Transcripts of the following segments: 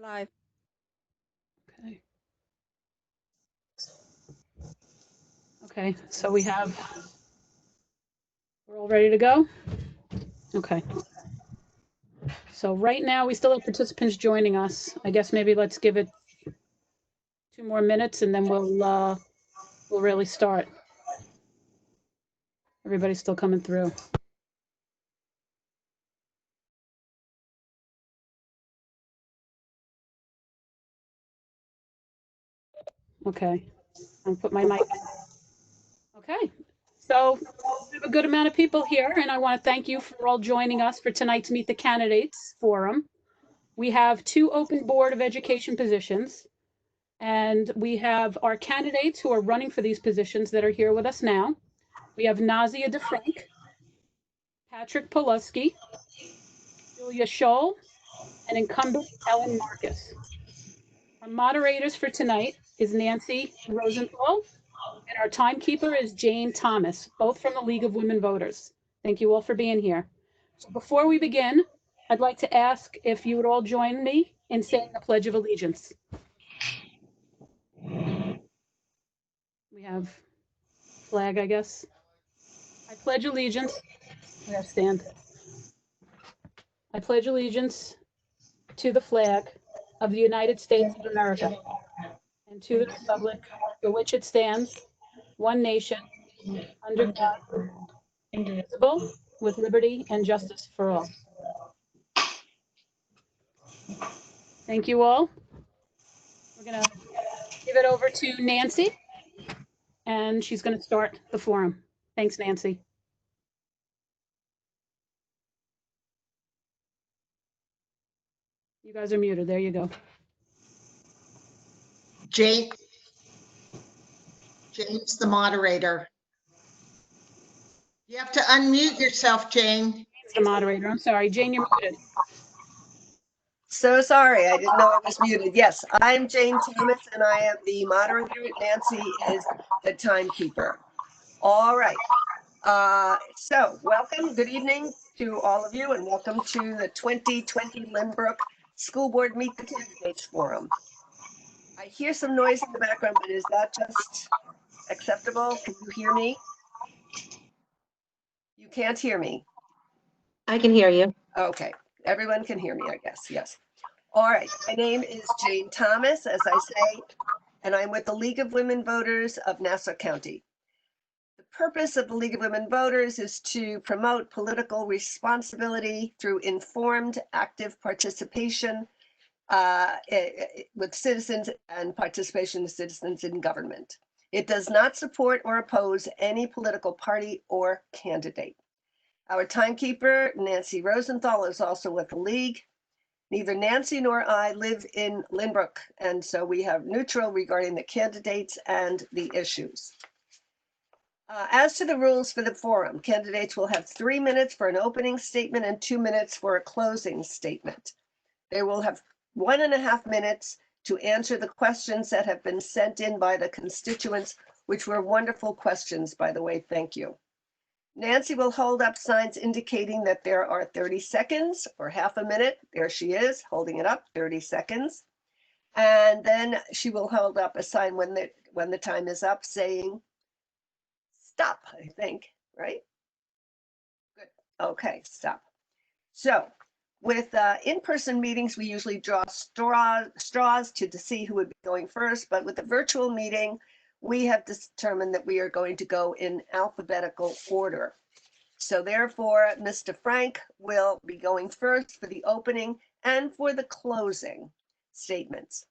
Live. Okay. Okay, so we're all ready to go? Okay. So right now we still have participants joining us. I guess maybe let's give it 2 more minutes and then we'll really start. Everybody's still coming through. Okay, I'll put my mic. Okay, so we have a good amount of people here, and I want to thank you for all joining us for tonight's Meet the Candidates Forum. We have 2 open Board of Education positions, and we have our candidates who are running for these positions that are here with us now. We have Nazia DeFrank, Patrick Poluski, Julia Scholl, and incumbent Ellen Marcus. Our moderators for tonight is Nancy Rosenthal, and our timekeeper is Jane Thomas, both from the League of Women Voters. Thank you all for being here. So before we begin, I'd like to ask if you would all join me in saying the Pledge of Allegiance. We have flag, I guess. I pledge allegiance. We have stand. I pledge allegiance to the flag of the United States of America and to the republic for which it stands, one nation, under God, indivisible, with liberty and justice for all. Thank you all. We're going to give it over to Nancy, and she's going to start the forum. Thanks, Nancy. You guys are muted. There you go. Jane's the moderator. You have to unmute yourself, Jane. Jane's the moderator. I'm sorry. Jane, you're muted. So sorry, I didn't know I was muted. Yes, I'm Jane Thomas and I am the moderator. Nancy is the timekeeper. All right. So welcome, good evening to all of you and welcome to the 2020 Lynbrook School Board Meet the Candidates Forum. I hear some noise in the background, but is that just acceptable? Can you hear me? You can't hear me. I can hear you. Okay, everyone can hear me, I guess, yes. All right, my name is Jane Thomas, as I say, and I'm with the League of Women Voters of Nassau County. The purpose of the League of Women Voters is to promote political responsibility through informed, active participation with citizens and participation of citizens in government. It does not support or oppose any political party or candidate. Our timekeeper, Nancy Rosenthal, is also with the League. Neither Nancy nor I live in Lynbrook, and so we have neutral regarding the candidates and the issues. As to the rules for the forum, candidates will have 3 minutes for an opening statement and 2 minutes for a closing statement. They will have 1.5 minutes to answer the questions that have been sent in by the constituents, which were wonderful questions, by the way, thank you. Nancy will hold up signs indicating that there are 30 seconds or half a minute. There she is, holding it up, 30 seconds. And then she will hold up a sign when the time is up saying, stop, I think, right? Good, okay, stop. So with in-person meetings, we usually draw straws to see who would be going first, but with the virtual meeting, we have determined that we are going to go in alphabetical order. So therefore, Mr. Frank will be going first for the opening and for the closing statements.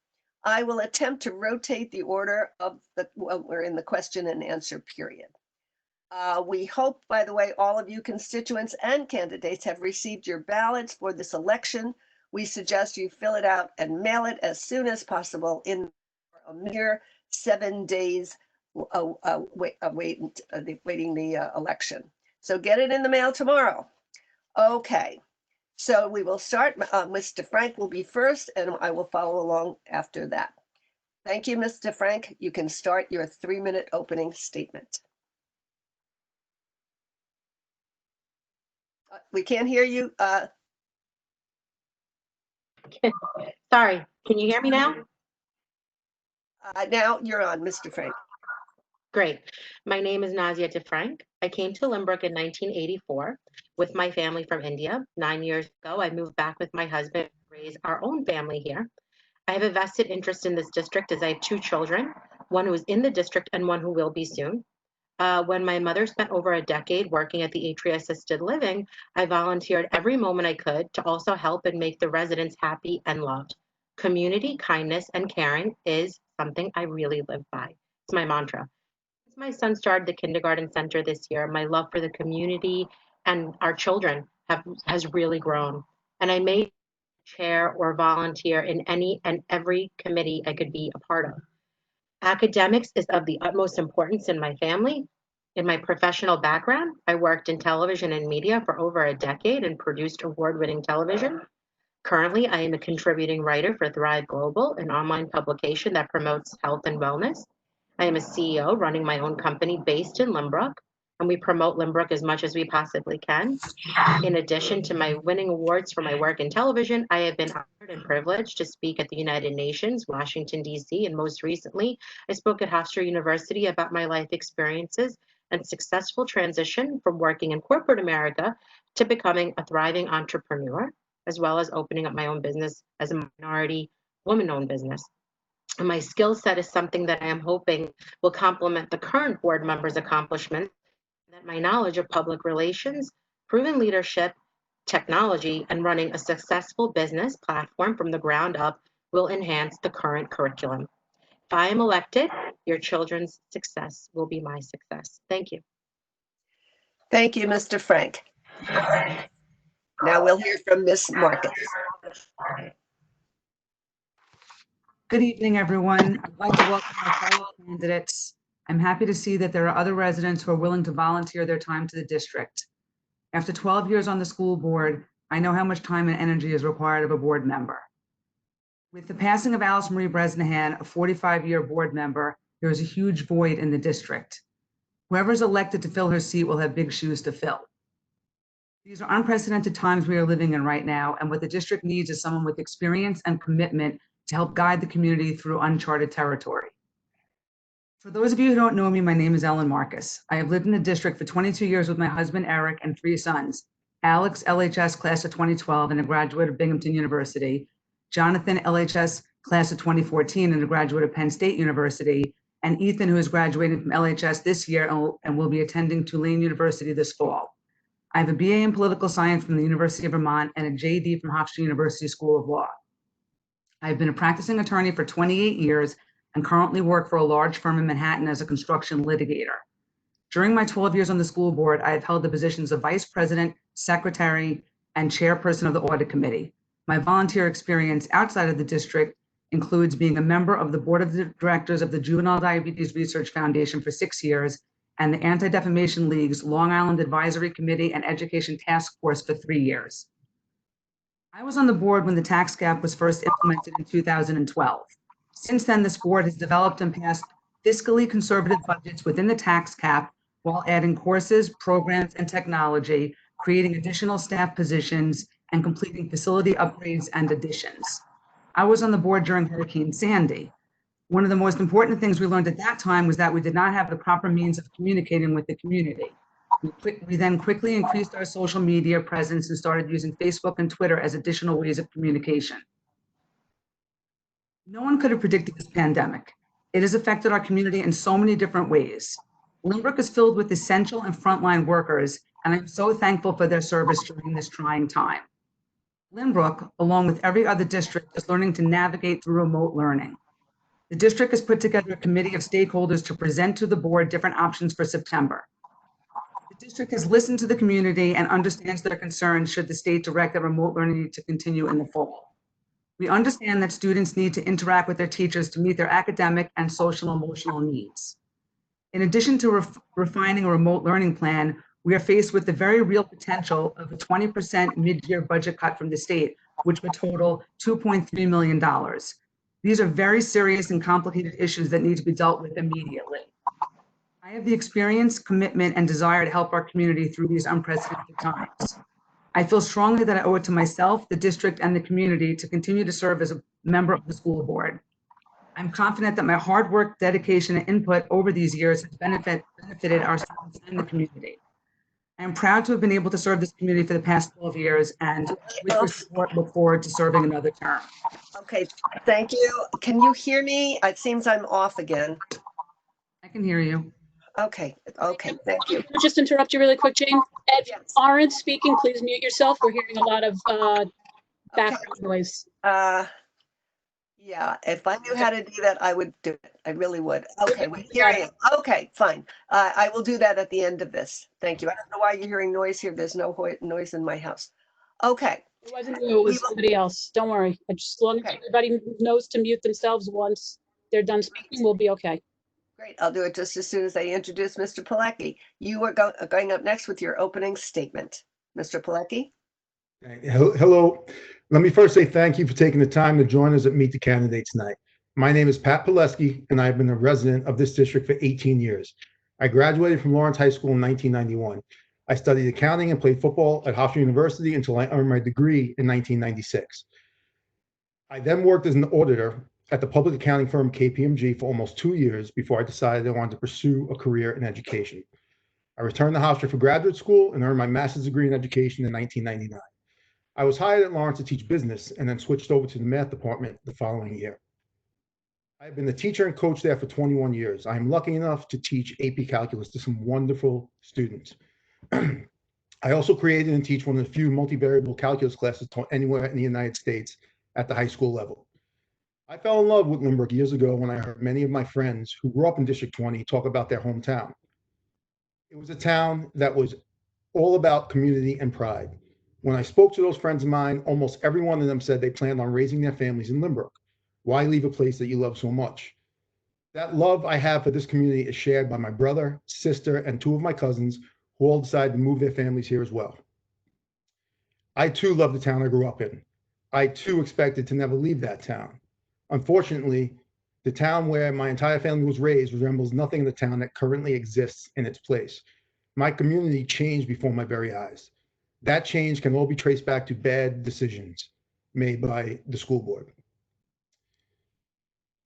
I will attempt to rotate the order of we're in the question and answer period. We hope, by the way, all of you constituents and candidates have received your ballots for this election. We suggest you fill it out and mail it as soon as possible in a mere 7 days awaiting the election. So get it in the mail tomorrow. Okay, so we will start. Mr. Frank will be first and I will follow along after that. Thank you, Mr. Frank. You can start your 3-minute opening statement. We can't hear you. Sorry, can you hear me now? Now you're on, Mr. Frank. Great. My name is Nazia DeFrank. I came to Limbrook in 1984 with my family from India. 9 years ago, I moved back with my husband to raise our own family here. I have a vested interest in this district as I have two children, one who is in the district and one who will be soon. When my mother spent over a decade working at the Atria Assisted Living, I volunteered every moment I could to also help and make the residents happy and loved. Community, kindness, and caring is something I really live by. It's my mantra. Since my son started the kindergarten center this year, my love for the community and our children has really grown. And I may chair or volunteer in any and every committee I could be a part of. Academics is of the utmost importance in my family. In my professional background, I worked in television and media for over a decade and produced award-winning television. Currently, I am a contributing writer for Thrive Global, an online publication that promotes health and wellness. I am a CEO running my own company based in Limbrook, and we promote Limbrook as much as we possibly can. In addition to my winning awards for my work in television, I have been honored and privileged to speak at the United Nations, Washington, D.C., and most recently, I spoke at Hofstra University about my life experiences and successful transition from working in corporate America to becoming a thriving entrepreneur, as well as opening up my own business as a minority woman-owned business. And my skill set is something that I am hoping will complement the current board members' accomplishments, that my knowledge of public relations, proven leadership, technology, and running a successful business platform from the ground up will enhance the current curriculum. If I am elected, your children's success will be my success. Thank you. Thank you, Mr. Frank. Now we'll hear from Ms. Marcus. Good evening, everyone. I'd like to welcome our fellow candidates. I'm happy to see that there are other residents who are willing to volunteer their time to the district. After 12 years on the school board, I know how much time and energy is required of a board member. With the passing of Alice Marie Bresnahan, a 45-year board member, there is a huge void in the district. Whoever is elected to fill her seat will have big shoes to fill. These are unprecedented times we are living in right now, and what the district needs is someone with experience and commitment to help guide the community through uncharted territory. For those of you who don't know me, my name is Ellen Marcus. I have lived in the district for 22 years with my husband, Eric, and 3 sons. Alex, LHS class of 2012 and a graduate of Binghamton University. Jonathan, LHS class of 2014 and a graduate of Penn State University. And Ethan, who is graduating from LHS this year and will be attending Tulane University this fall. I have a BA in political science from the University of Vermont and a JD from Hofstra University School of Law. I've been a practicing attorney for 28 years and currently work for a large firm in Manhattan as a construction litigator. During my 12 years on the school board, I have held the positions of vice president, secretary, and chairperson of the audit committee. My volunteer experience outside of the district includes being a member of the board of directors of the Juvenile Diabetes Research Foundation for 6 years and the Anti-Defamation League's Long Island Advisory Committee and Education Task Force for 3 years. I was on the board when the tax cap was first implemented in 2012. Since then, this board has developed and passed fiscally conservative budgets within the tax cap while adding courses, programs, and technology, creating additional staff positions, and completing facility upgrades and additions. I was on the board during Hurricane Sandy. One of the most important things we learned at that time was that we did not have the proper means of communicating with the community. We then quickly increased our social media presence and started using Facebook and Twitter as additional ways of communication. No one could have predicted this pandemic. It has affected our community in so many different ways. Limbrook is filled with essential and frontline workers, and I'm so thankful for their service during this trying time. Limbrook, along with every other district, is learning to navigate through remote learning. The district has put together a committee of stakeholders to present to the board different options for September. The district has listened to the community and understands their concerns should the state direct that remote learning need to continue in the fall. We understand that students need to interact with their teachers to meet their academic and social and emotional needs. In addition to refining a remote learning plan, we are faced with the very real potential of a 20% mid-year budget cut from the state, which would total $2.3 million. These are very serious and complicated issues that need to be dealt with immediately. I have the experience, commitment, and desire to help our community through these unprecedented times. I feel strongly that I owe it to myself, the district, and the community to continue to serve as a member of the school board. I'm confident that my hard work, dedication, and input over these years has benefited our students and the community. I am proud to have been able to serve this community for the past 12 years and with your support, look forward to serving another term. Okay, thank you. Can you hear me? It seems I'm off again. I can hear you. Okay, thank you. Can I just interrupt you really quick, Jane? If you Yes. aren't speaking, please mute yourself. We're hearing a lot of background noise. Yeah, if I knew how to do that, I would do it. I really would. Okay, well, here I am. Okay, fine. I will do that at the end of this. Thank you. I don't know why you're hearing noise here. There's no noise in my house. Okay. It wasn't you, it was somebody else. Don't worry. As long as Okay. everybody knows to mute themselves once they're done speaking, we'll be okay. Great. I'll do it just as soon as I introduce Mr. Pilecki. You are going up next with your opening statement. Mr. Pilecki? Hello. Let me first say thank you for taking the time to join us at Meet the Candidates tonight. My name is Pat Pilecki, and I've been a resident of this district for 18 years. I graduated from Lawrence High School in 1991. I studied accounting and played football at Hofstra University until I earned my degree in 1996. I then worked as an auditor at the public accounting firm KPMG for almost 2 years before I decided I wanted to pursue a career in education. I returned to Hofstra for graduate school and earned my master's degree in education in 1999. I was hired at Lawrence to teach business and then switched over to the math department the following year. I've been the teacher and coach there for 21 years. I am lucky enough to teach AP Calculus to some wonderful students. I also created and teach one of the few multivariable calculus classes taught anywhere in the United States at the high school level. I fell in love with Lynbrook years ago when I heard many of my friends who grew up in District 20 talk about their hometown. It was a town that was all about community and pride. When I spoke to those friends of mine, almost every one of them said they planned on raising their families in Lynbrook. Why leave a place that you love so much? That love I have for this community is shared by my brother, sister, and 2 of my cousins who all decided to move their families here as well. I too love the town I grew up in. I too expected to never leave that town. Unfortunately, the town where my entire family was raised resembles nothing in the town that currently exists in its place. My community changed before my very eyes. That change can all be traced back to bad decisions made by the school board.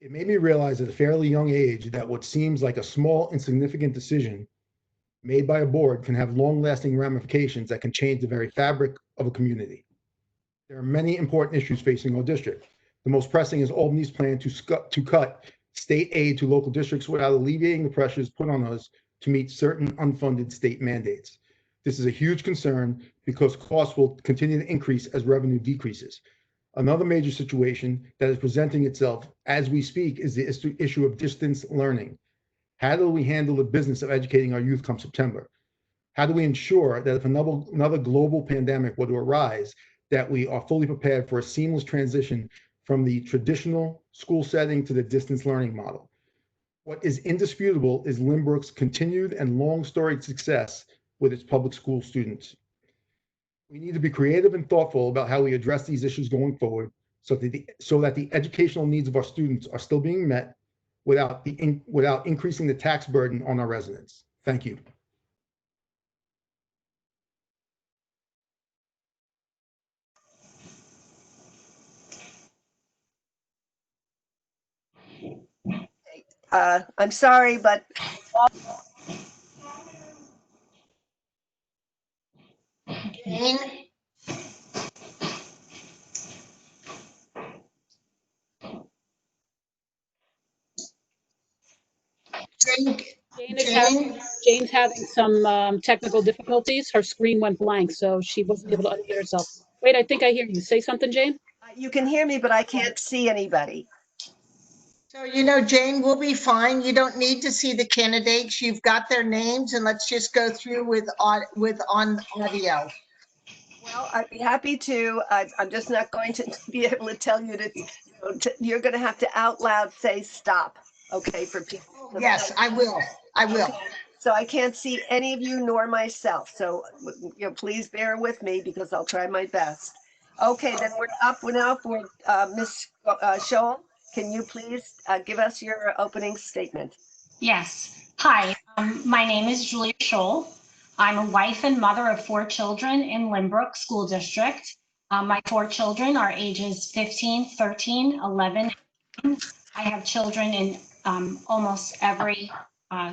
It made me realize at a fairly young age that what seems like a small, insignificant decision made by a board can have long-lasting ramifications that can change the very fabric of a community. There are many important issues facing our district. The most pressing is Albany's plan to cut state aid to local districts without alleviating the pressures put on us to meet certain unfunded state mandates. This is a huge concern because costs will continue to increase as revenue decreases. Another major situation that is presenting itself as we speak is the issue of distance learning. How do we handle the business of educating our youth come September? How do we ensure that if another global pandemic were to arise, that we are fully prepared for a seamless transition from the traditional school setting to the distance learning model? What is indisputable is Lynbrook's continued and long storied success with its public school students. We need to be creative and thoughtful about how we address these issues going forward so that the educational needs of our students are still being met without increasing the tax burden on our residents. Thank you. I'm sorry, but Jane? Jane? Jane's having some technical difficulties. Her screen went blank, so she wasn't able to unmute herself. Wait, I think I hear you. Say something, Jane? you can hear me, but I can't see anybody. So, Jane, we'll be fine. You don't need to see the candidates. You've got their names, and let's just go through with on audio. Well, I'd be happy to. I'm just not going to be able to tell you you're going to have to out loud say stop, okay, for people. Yes, I will. I will. Okay. So I can't see any of you nor myself. So, please bear with me because I'll try my best. Okay, then we're up now for Ms. Scholl. Can you please give us your opening statement? Yes. Hi, my name is Julia Scholl. I'm a wife and mother of 4 children in Lynbrook School District. My 4 children are ages 15, 13, 11. I have children in almost every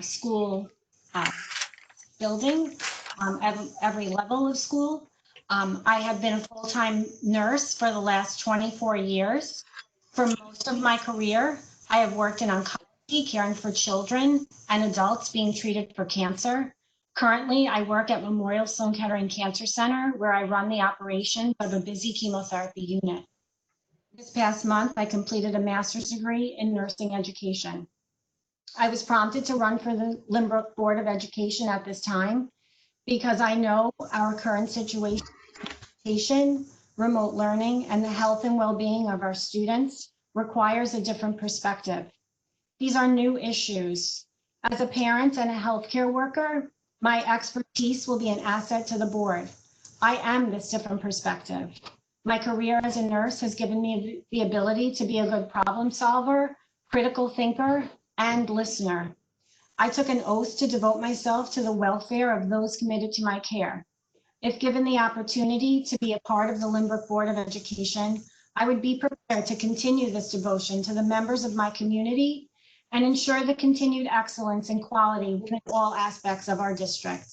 school building, every level of school. I have been a full-time nurse for the last 24 years. For most of my career, I have worked in oncology, caring for children and adults being treated for cancer. Currently, I work at Memorial Sloan Kettering Cancer Center, where I run the operations of a busy chemotherapy unit. This past month, I completed a master's degree in nursing education. I was prompted to run for the Lynbrook Board of Education at this time because I know our current situation, remote learning, and the health and well-being of our students requires a different perspective. These are new issues. As a parent and a healthcare worker, my expertise will be an asset to the board. I am this different perspective. My career as a nurse has given me the ability to be a good problem solver, critical thinker, and listener. I took an oath to devote myself to the welfare of those committed to my care. If given the opportunity to be a part of the Lynbrook Board of Education, I would be prepared to continue this devotion to the members of my community and ensure the continued excellence and quality within all aspects of our district.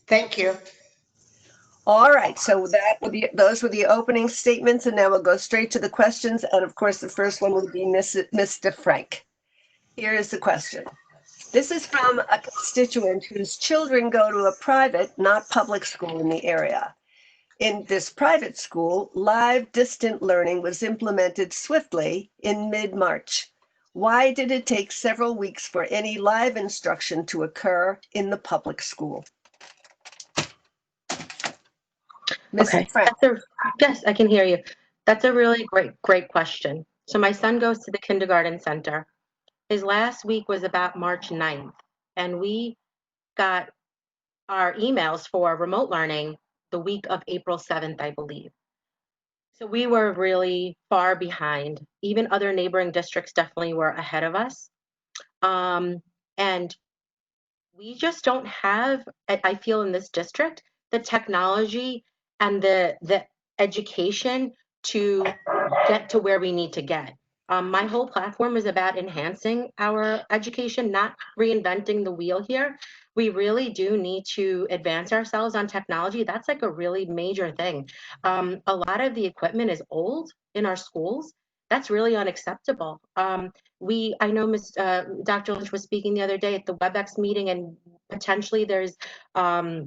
Thank you. All right, so those were the opening statements, and now we'll go straight to the questions. And of course, the first one will be Mr. Frank. Here is the question. This is from a constituent whose children go to a private, not public school in the area. In this private school, live distant learning was implemented swiftly in mid-March. Why did it take several weeks for any live instruction to occur in the public school? Okay. Mrs. Frank. Yes, I can hear you. That's a really great question. So my son goes to the kindergarten center. His last week was about March 9th, and we got our emails for remote learning the week of April 7th, I believe. So we were really far behind. Even other neighboring districts definitely were ahead of us. And we just don't have, I feel in this district, the technology and the education to get to where we need to get. My whole platform is about enhancing our education, not reinventing the wheel here. We really do need to advance ourselves on technology. That's like a really major thing. A lot of the equipment is old in our schools. That's really unacceptable. I know Dr. Lynch was speaking the other day at the WebEx meeting, and potentially there's a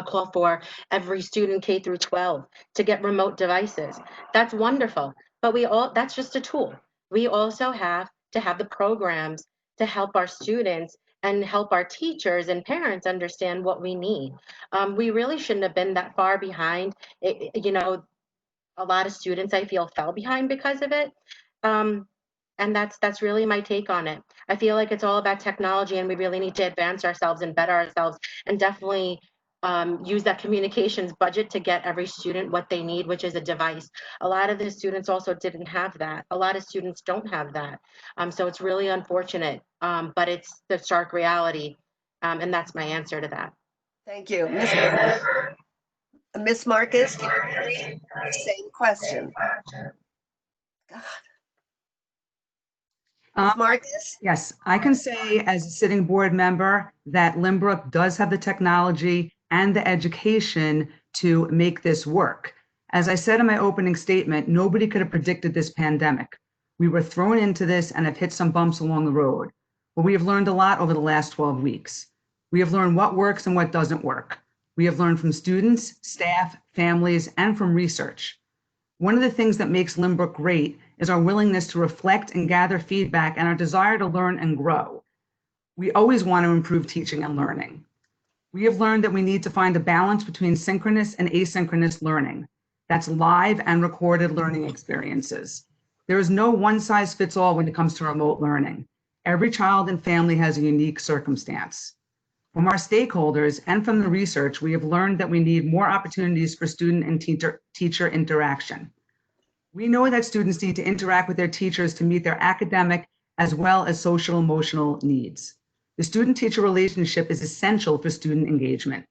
call for every student K through 12 to get remote devices. That's wonderful, but that's just a tool. We also have to have the programs to help our students and help our teachers and parents understand what we need. We really shouldn't have been that far behind. A lot of students I feel fell behind because of it. And that's really my take on it. I feel like it's all about technology, and we really need to advance ourselves and better ourselves, and definitely use that communications budget to get every student what they need, which is a device. A lot of the students also didn't have that. A lot of students don't have that. So it's really unfortunate, but it's the stark reality. And that's my answer to that. Thank you. Miss Marcus, same question. God. Marcus? Yes, I can say as a sitting board member that Lynbrook does have the technology and the education to make this work. As I said in my opening statement, nobody could have predicted this pandemic. We were thrown into this and have hit some bumps along the road, but we have learned a lot over the last 12 weeks. We have learned what works and what doesn't work. We have learned from students, staff, families, and from research. One of the things that makes Lynbrook great is our willingness to reflect and gather feedback and our desire to learn and grow. We always want to improve teaching and learning. We have learned that we need to find a balance between synchronous and asynchronous learning. That's live and recorded learning experiences. There is no one size fits all when it comes to remote learning. Every child and family has a unique circumstance. From our stakeholders and from the research, we have learned that we need more opportunities for student and teacher interaction. We know that students need to interact with their teachers to meet their academic as well as social emotional needs. The student-teacher relationship is essential for student engagement.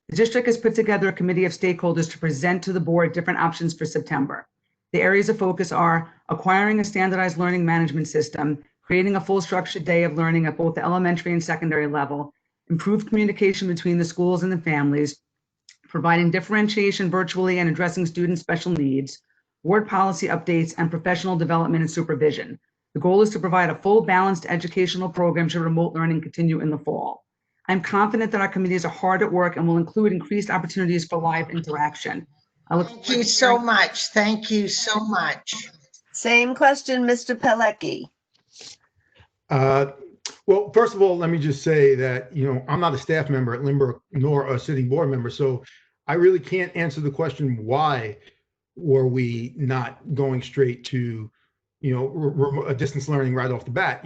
The district has put together a committee of stakeholders to present to the board different options for September. The areas of focus are acquiring a standardized learning management system, creating a full structured day of learning at both the elementary and secondary level, improved communication between the schools and the families, providing differentiation virtually and addressing student special needs, board policy updates, and professional development and supervision. The goal is to provide a full balanced educational program should remote learning continue in the fall. I'm confident that our committees are hard at work and will include increased opportunities for live interaction. I look Thank forward you to so hearing- much. Thank you so much. Same question, Mr. Pelecki. Well, first of all, let me just say that, I'm not a staff member at Lynbrook nor a sitting board member, so I really can't answer the question, why were we not going straight to, a distance learning right off the bat?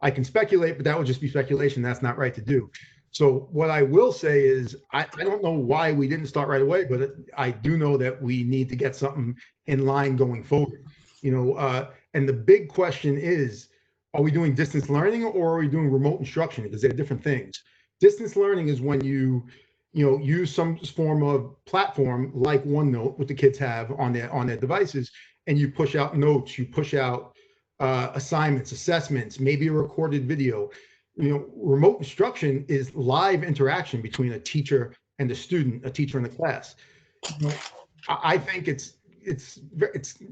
I can speculate, but that would just be speculation. That's not right to do. So what I will say is, I don't know why we didn't start right away, but I do know that we need to get something in line going forward. And the big question is, are we doing distance learning or are we doing remote instruction? Because they're different things. Distance learning is when you use some form of platform like OneNote, what the kids have on their devices, and you push out notes, you push out assignments, assessments, maybe a recorded video. Remote instruction is live interaction between a teacher and a student, a teacher in the class. I think it's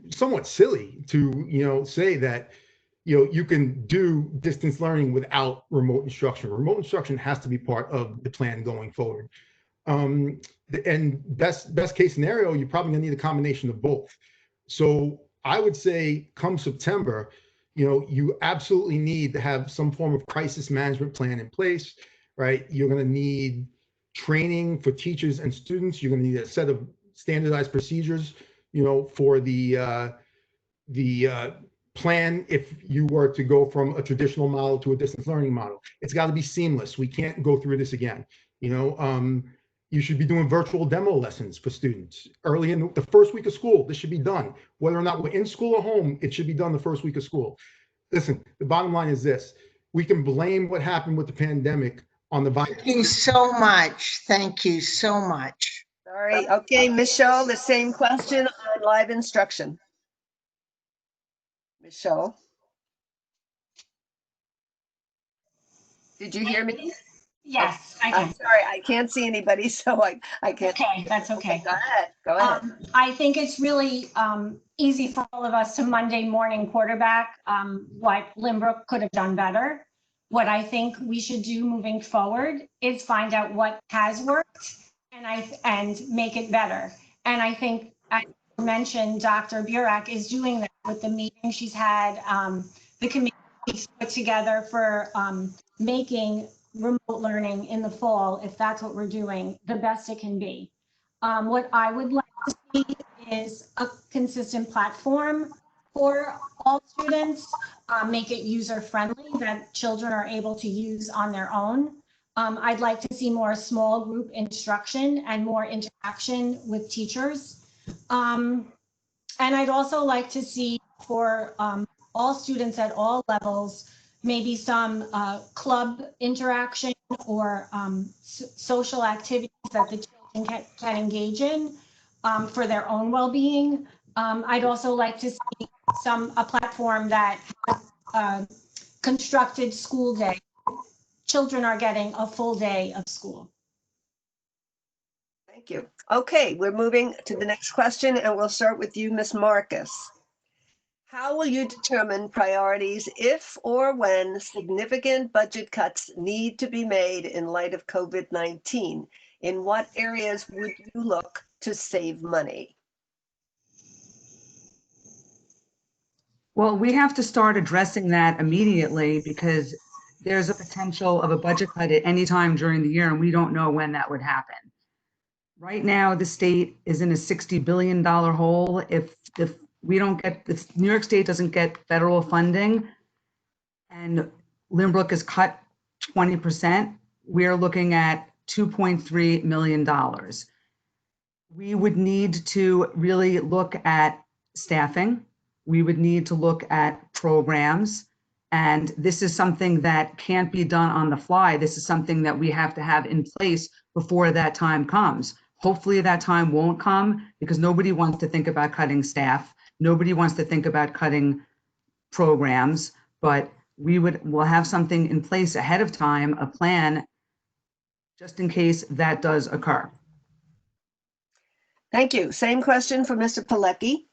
somewhat silly to say that you can do distance learning without remote instruction. Remote instruction has to be part of the plan going forward. And best case scenario, you're probably gonna need a combination of both. So I would say come September, you absolutely need to have some form of crisis management plan in place, right? You're gonna need training for teachers and students. You're gonna need a set of standardized procedures, for the plan if you were to go from a traditional model to a distance learning model. It's got to be seamless. We can't go through this again. You should be doing virtual demo lessons for students early in the first week of school. This should be done. Whether or not we're in school or home, it should be done the first week of school. Listen, the bottom line is this. We can blame what happened with the pandemic on the virus. Thank you so much. Thank you so much. Sorry. Okay, Michelle, the same question on live instruction. Michelle? Did you hear me? Yes, I I'm can. sorry, I can't see anybody, so I can't. Okay, that's okay. Go ahead, go ahead. I think it's really easy for all of us to Monday morning quarterback what Lynbrook could have done better. What I think we should do moving forward is find out what has worked and make it better. And I think I mentioned Dr. Burek is doing that with the meeting she's had, the committee she's put together for making remote learning in the fall, if that's what we're doing, the best it can be. What I would like to see is a consistent platform for all students, make it user-friendly that children are able to use on their own. I'd like to see more small group instruction and more interaction with teachers. And I'd also like to see for all students at all levels, maybe some club interaction or social activities that the children can engage in for their own well-being. I'd also like to see a platform that has constructed school day. Children are getting a full day of school. Thank you. Okay, we're moving to the next question and we'll start with you, Ms. Marcus. How will you determine priorities if or when significant budget cuts need to be made in light of COVID-19? In what areas would you look to save money? Well, we have to start addressing that immediately because there's a potential of a budget cut at any time during the year, and we don't know when that would happen. Right now, the state is in a $60 billion hole. If we don't get, if New York State doesn't get federal funding and Lynbrook is cut 20%, we're looking at $2.3 million. We would need to really look at staffing. We would need to look at programs. And this is something that can't be done on the fly. This is something that we have to have in place before that time comes. Hopefully that time won't come because nobody wants to think about cutting staff. Nobody wants to think about cutting programs, but we'll have something in place ahead of time, a plan, just in case that does occur. Thank you. Same question for Mr. Pilecki.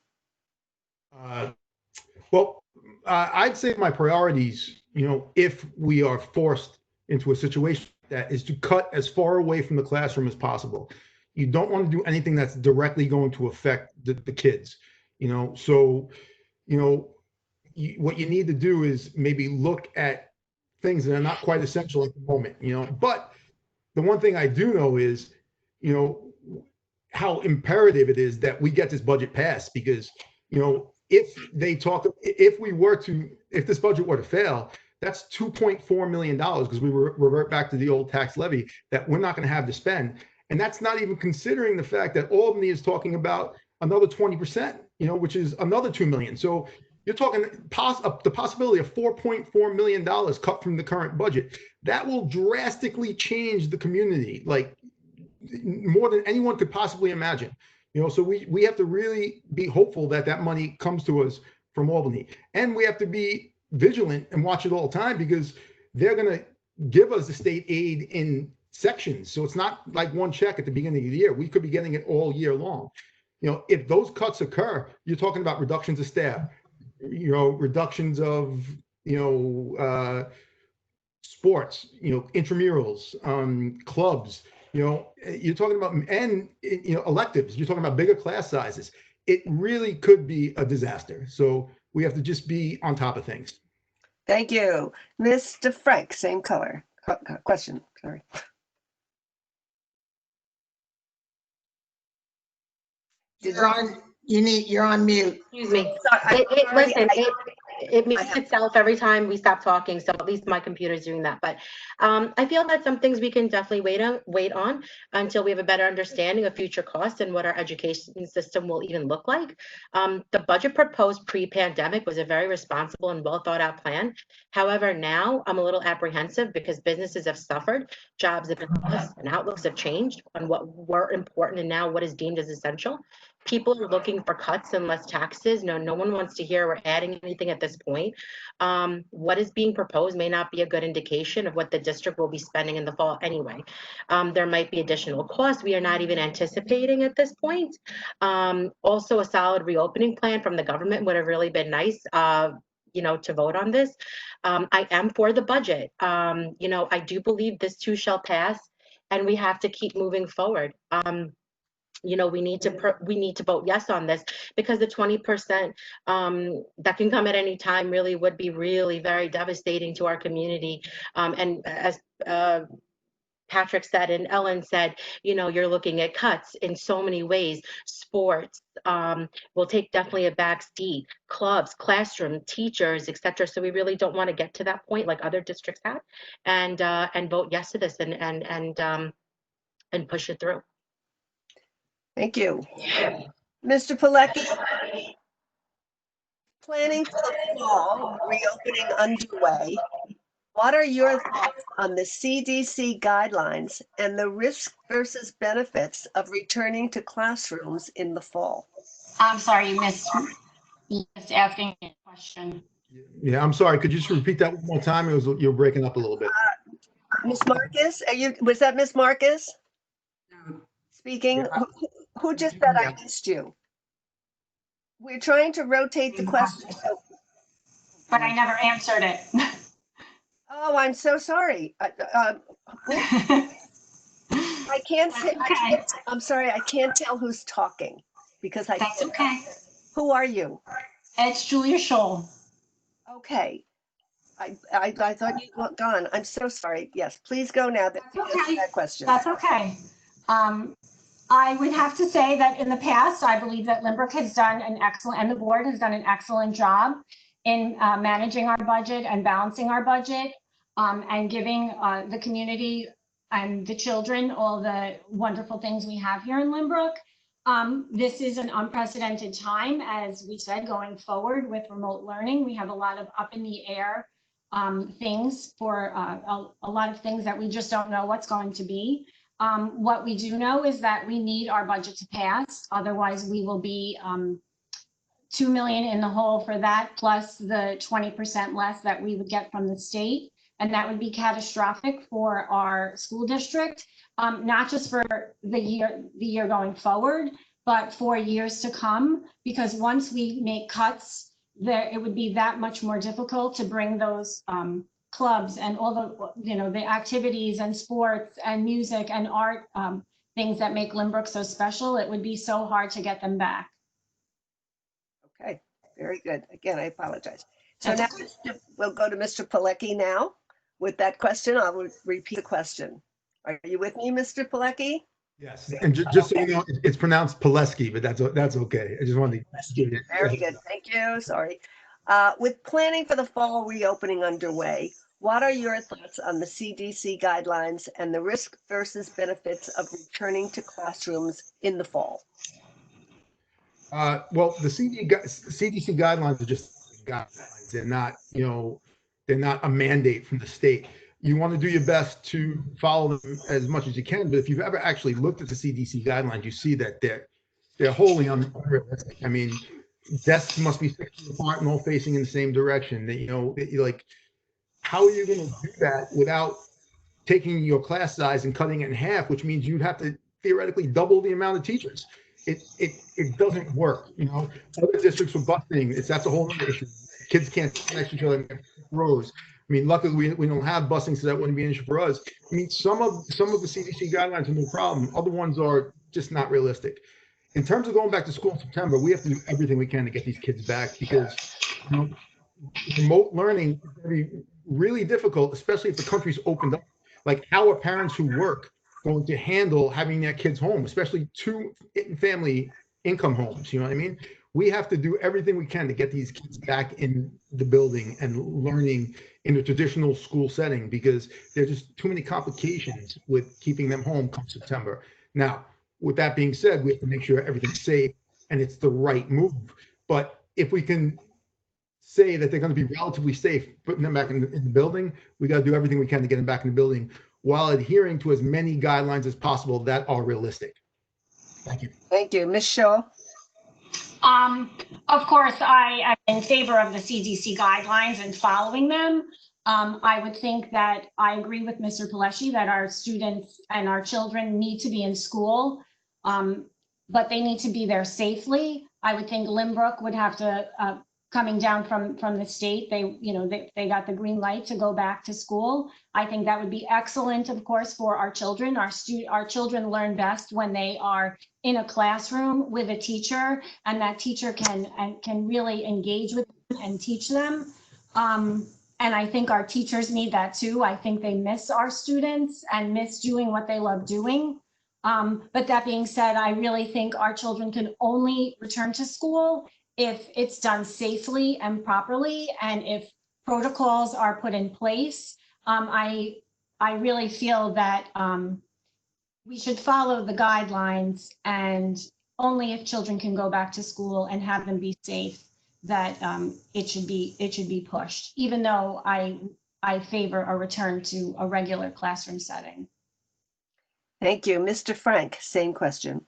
Well, I'd say my priorities, if we are forced into a situation that is to cut as far away from the classroom as possible. You don't want to do anything that's directly going to affect the kids, so, what you need to do is maybe look at things that are not quite essential at the moment, but the one thing I do know is, how imperative it is that we get this budget passed because, if this budget were to fail, that's $2.4 million because we revert back to the old tax levy that we're not going to have to spend. And that's not even considering the fact that Albany is talking about another 20%, which is another 2 million. So you're talking the possibility of $4.4 million cut from the current budget. That will drastically change the community, like more than anyone could possibly imagine. So we have to really be hopeful that that money comes to us from Albany. And we have to be vigilant and watch it all the time because they're going to give us the state aid in sections. So it's not like one check at the beginning of the year. We could be getting it all year long. If those cuts occur, you're talking about reductions of staff, reductions of, sports, intramurals, clubs, you're talking about, and, electives, you're talking about bigger class sizes. It really could be a disaster. So we have to just be on top of things. Thank you. Mr. Frank, same question, sorry. You're on mute. Excuse me. Sorry, Listen, it mutes have- itself every time we stop talking, so at least my computer's doing that. But I feel that some things we can definitely wait on until we have a better understanding of future costs and what our education system will even look like. The budget proposed pre-pandemic was a very responsible and well thought out plan. However, now I'm a little apprehensive because businesses have suffered, jobs have been lost, and outlooks have changed on what were important and now what is deemed as essential. People are looking for cuts and less taxes. No one wants to hear we're adding anything at this point. What is being proposed may not be a good indication of what the district will be spending in the fall anyway. There might be additional costs we are not even anticipating at this point. Also, a solid reopening plan from the government would have really been nice. To vote on this. I am for the budget. I do believe this too shall pass, and we have to keep moving forward. We need to vote yes on this because the 20% that can come at any time really would be really very devastating to our community. And as Patrick said and Ellen said, you're looking at cuts in so many ways. Sports will take definitely a back seat, clubs, classroom, teachers, etc. So we really don't want to get to that point like other districts have, and vote yes to this and push it through. Thank you. Mr. Pilecki, planning for the fall, reopening underway. What are your thoughts on the CDC guidelines and the risk versus benefits of returning to classrooms in the fall? I'm sorry, you missed asking a question. Yeah, I'm sorry. Could you just repeat that one more time? You're breaking up a little bit. Ms. Marcus, was that Ms. Marcus speaking? Yeah. Who just said I missed you? We're trying to rotate the question. But I never answered it. Oh, I'm so sorry. I can't say, I'm sorry, I can't tell who's talking because I That's can't. okay. Who are you? It's Julia Scholl. Okay. I thought you were gone. I'm so sorry. Yes, please go now to answer that question. That's okay. I would have to say that in the past, I believe that Lynbrook has done an excellent, and the board has done an excellent job in managing our budget and balancing our budget and giving the community and the children all the wonderful things we have here in Lynbrook. This is an unprecedented time, as we said, going forward with remote learning. We have a lot of up in the air things for a lot of things that we just don't know what's going to be. What we do know is that we need our budget to pass. Otherwise, we will be 2 million in the hole for that, plus the 20% less that we would get from the state. And that would be catastrophic for our school district, not just for the year going forward, but for years to come. Because once we make cuts, there it would be that much more difficult to bring those clubs and all the the activities and sports and music and art things that make Lynbrook so special. It would be so hard to get them back. Okay, very good. Again, I apologize. So now we'll go to Mr. Pilecki now. With that question, I will repeat the question. Are you with me, Mr. Pilecki? Yes, and just so you know, it's pronounced Pileski, but that's okay. I just wanted to give you. Very good, thank you, sorry. With planning for the fall reopening underway, what are your thoughts on the CDC guidelines and the risk versus benefits of returning to classrooms in the fall? Well, the CDC guidelines are just guidelines. They're not, they're not a mandate from the state. You want to do your best to follow them as much as you can. But if you've ever actually looked at the CDC guidelines, you see that they're wholly unrealistic. I mean, desks must be 6 feet apart and all facing in the same direction. Like, how are you going to do that without taking your class size and cutting it in half, which means you'd have to theoretically double the amount of teachers. It doesn't work. Other districts were busting. That's a whole other issue. Kids can't connect each other in rows. I mean, luckily we don't have busing, so that wouldn't be an issue for us. I mean, some of the CDC guidelines are no problem. Other ones are just not realistic. In terms of going back to school in September, we have to do everything we can to get these kids back, because remote learning is going to be really difficult, especially if the country's opened up. Like, how are parents who work going to handle having their kids home, especially two family income homes? You know what I mean? We have to do everything we can to get these kids back in the building and learning in a traditional school setting, because there's just too many complications with keeping them home come September. Now, with that being said, we have to make sure everything's safe and it's the right move. But if we can say that they're going to be relatively safe, putting them back in the building, we got to do everything we can to get them back in the building while adhering to as many guidelines as possible that are realistic. Thank you. Thank you. Ms. Shaw? Of course, I am in favor of the CDC guidelines and following them. I would think that I agree with Mr. Pilecki that our students and our children need to be in school, but they need to be there safely. I would think Lynbrook would have to, coming down from the state, they got the green light to go back to school. I think that would be excellent, of course, for our children. Our children learn best when they are in a classroom with a teacher, and that teacher can really engage with them and teach them. And I think our teachers need that too. I think they miss our students and miss doing what they love doing. But that being said, I really think our children can only return to school if it's done safely and properly, and if protocols are put in place. I really feel that we should follow the guidelines, and only if children can go back to school and have them be safe, that it should be pushed, even though I favor a return to a regular classroom setting. Thank you. Mr. Frank, same question.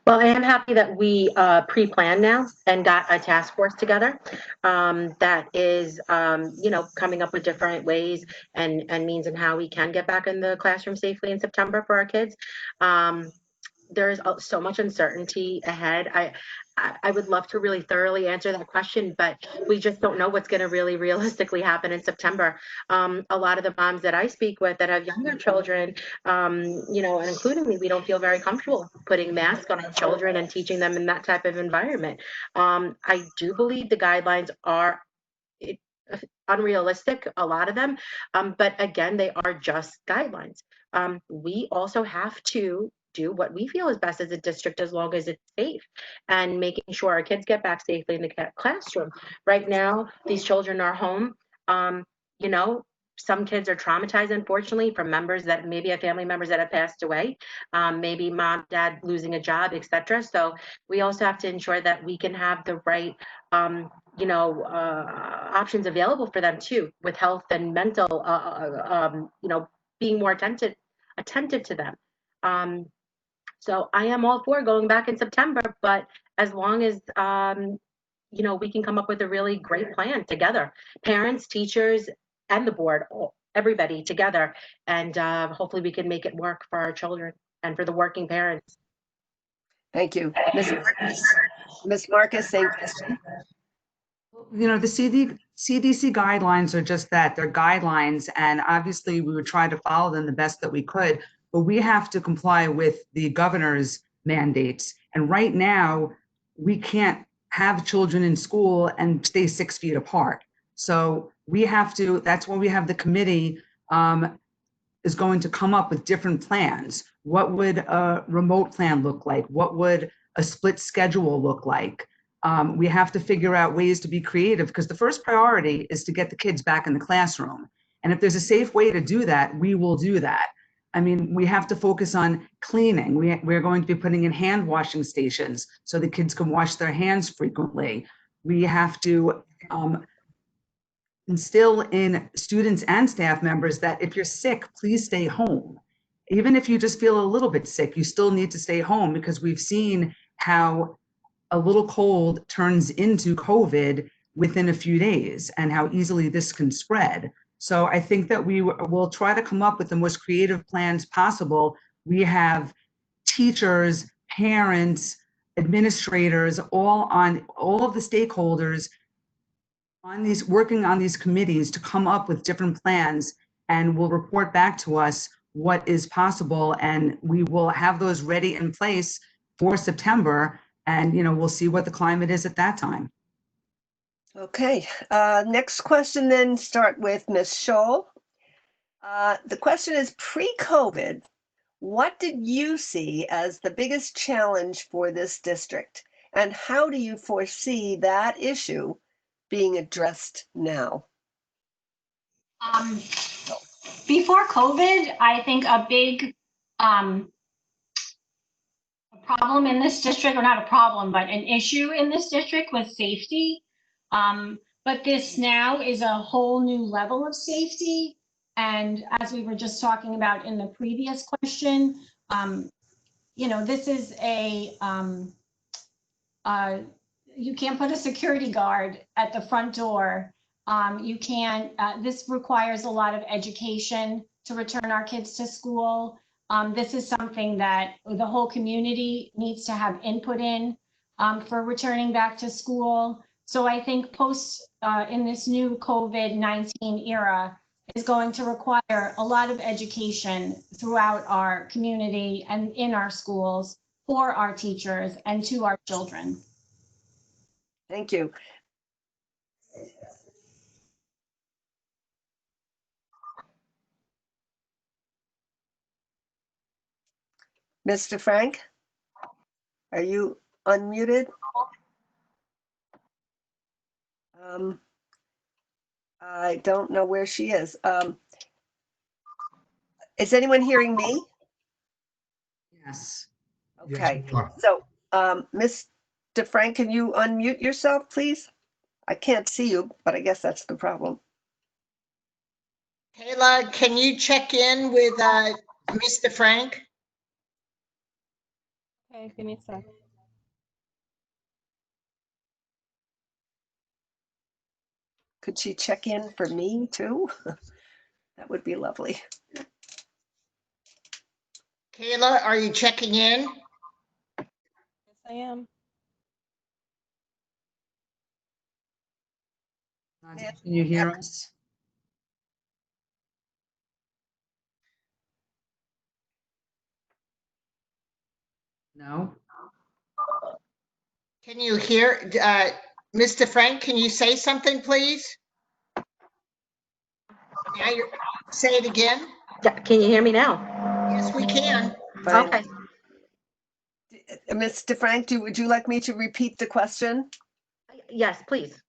Well, I am happy that we pre-planned now and got a task force together that is, coming up with different ways and means and how we can get back in the classroom safely in September for our kids. There's so much uncertainty ahead. I would love to really thoroughly answer that question, but we just don't know what's going to really realistically happen in September. A lot of the moms that I speak with that have younger children, and including me, we don't feel very comfortable putting masks on our children and teaching them in that type of environment. I do believe the guidelines are unrealistic, a lot of them, but again, they are just guidelines. We also have to do what we feel is best as a district, as long as it's safe, and making sure our kids get back safely in the classroom. Right now, these children are home. Some kids are traumatized, unfortunately, from family members that have passed away, maybe mom, dad losing a job, etc. So we also have to ensure that we can have the right options available for them too, with health and mental, being more attentive to them. So I am all for going back in September, but as long as, we can come up with a really great plan together, parents, teachers, and the board, everybody together, and hopefully we can make it work for our children and for the working parents. Thank you. Ms. Marcus. Ms. Marcus, same question. The CDC guidelines are just that, they're guidelines, and obviously we would try to follow them the best that we could, but we have to comply with the governor's mandates. And right now, we can't have children in school and stay 6 feet apart. So we have to, that's why we have the committee is going to come up with different plans. What would a remote plan look like? What would a split schedule look like? We have to figure out ways to be creative, because the first priority is to get the kids back in the classroom. And if there's a safe way to do that, we will do that. I mean, we have to focus on cleaning. We're going to be putting in hand washing stations so the kids can wash their hands frequently. We have to instill in students and staff members that if you're sick, please stay home. Even if you just feel a little bit sick, you still need to stay home, because we've seen how a little cold turns into COVID within a few days and how easily this can spread. So I think that we will try to come up with the most creative plans possible. We have teachers, parents, administrators, all of the stakeholders working on these committees to come up with different plans, and will report back to us what is possible, and we will have those ready in place for September, and we'll see what the climate is at that time. Okay, next question then start with Ms. Scholl. The question is, pre-COVID, what did you see as the biggest challenge for this district? And how do you foresee that issue being addressed now? Before COVID, I think a big problem in this district, or not a problem, but an issue in this district was safety. But this now is a whole new level of safety. And as we were just talking about in the previous question, this is you can't put a security guard at the front door. You can't, this requires a lot of education to return our kids to school. This is something that the whole community needs to have input in for returning back to school. So I think in this new COVID-19 era is going to require a lot of education throughout our community and in our schools for our teachers and to our children. Thank you. Mr. Frank, are you unmuted? I don't know where she is. Is anyone hearing me? Yes. Okay, Yes, we are. so Mr. Frank, can you unmute yourself, please? I can't see you, but I guess that's the problem. Kayla, can you check in with Mr. Frank? Okay, give me a sec. Could she check in for me too? That would be lovely. Kayla, are you checking in? Yes, I am. Can you hear us? No. Can you hear, Mr. Frank, can you say something, please? Say it again. Can you hear me now? Yes, we can. Fine. Okay. Mr. Frank, would you like me to repeat the question? Yes, please.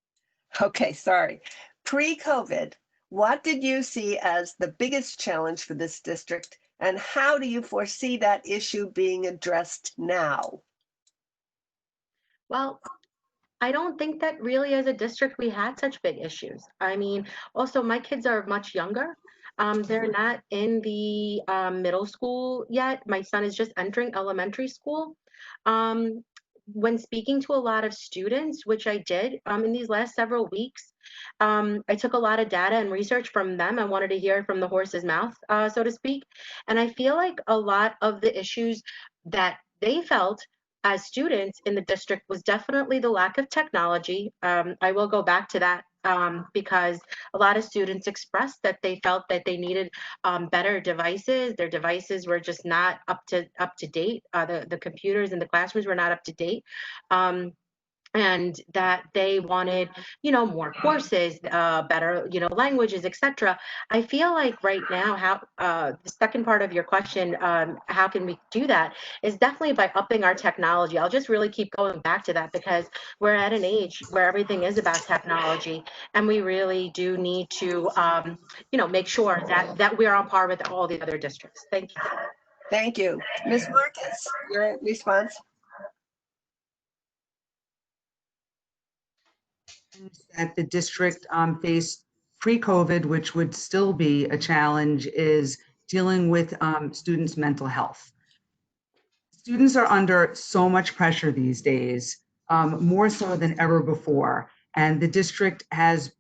Okay, sorry. Pre-COVID, what did you see as the biggest challenge for this district, and how do you foresee that issue being addressed now? Well, I don't think that really as a district we had such big issues. I mean, also my kids are much younger. They're not in the middle school yet. My son is just entering elementary school. Um, when speaking to a lot of students, which I did in these last several weeks, I took a lot of data and research from them. I wanted to hear it from the horse's mouth, so to speak. And I feel like a lot of the issues that they felt as students in the district was definitely the lack of technology. I will go back to that because a lot of students expressed that they felt that they needed better devices. Their devices were just not up to date. The computers in the classrooms were not up to date. And that they wanted, more courses, better, languages, etc. I feel like right now, how the second part of your question, how can we do that, is definitely by upping our technology. I'll just really keep going back to that because we're at an age where everything is about technology, and we really do need to, make sure that we're on par with all the other districts. Thank you. Thank you. Ms. Marcus, your response? That the district faced pre-COVID, which would still be a challenge, is dealing with students' mental health. Students are under so much pressure these days, more so than ever before. And the district has,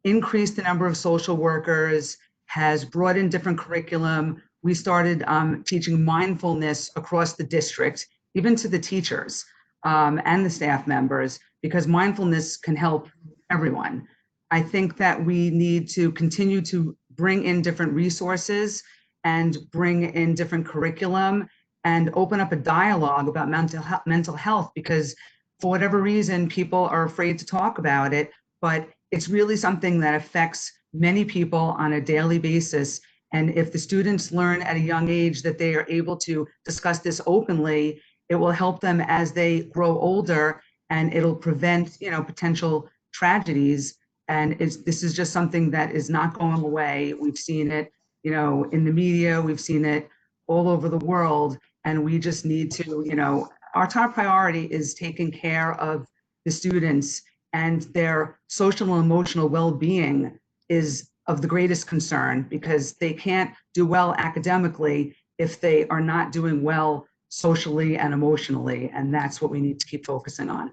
increased the number of social workers, has brought in different curriculum. We started teaching mindfulness across the district, even to the teachers and the staff members, because mindfulness can help everyone. I think that we need to continue to bring in different resources and bring in different curriculum and open up a dialogue about mental health, because for whatever reason, people are afraid to talk about it, but it's really something that affects many people on a daily basis. And if the students learn at a young age that they are able to discuss this openly, it will help them as they grow older, and it'll prevent, potential tragedies. And this is just something that is not going away. We've seen it, in the media, we've seen it all over the world. And we just need to, our top priority is taking care of the students, and their social and emotional well-being is of the greatest concern, because they can't do well academically if they are not doing well socially and emotionally. And that's what we need to keep focusing on.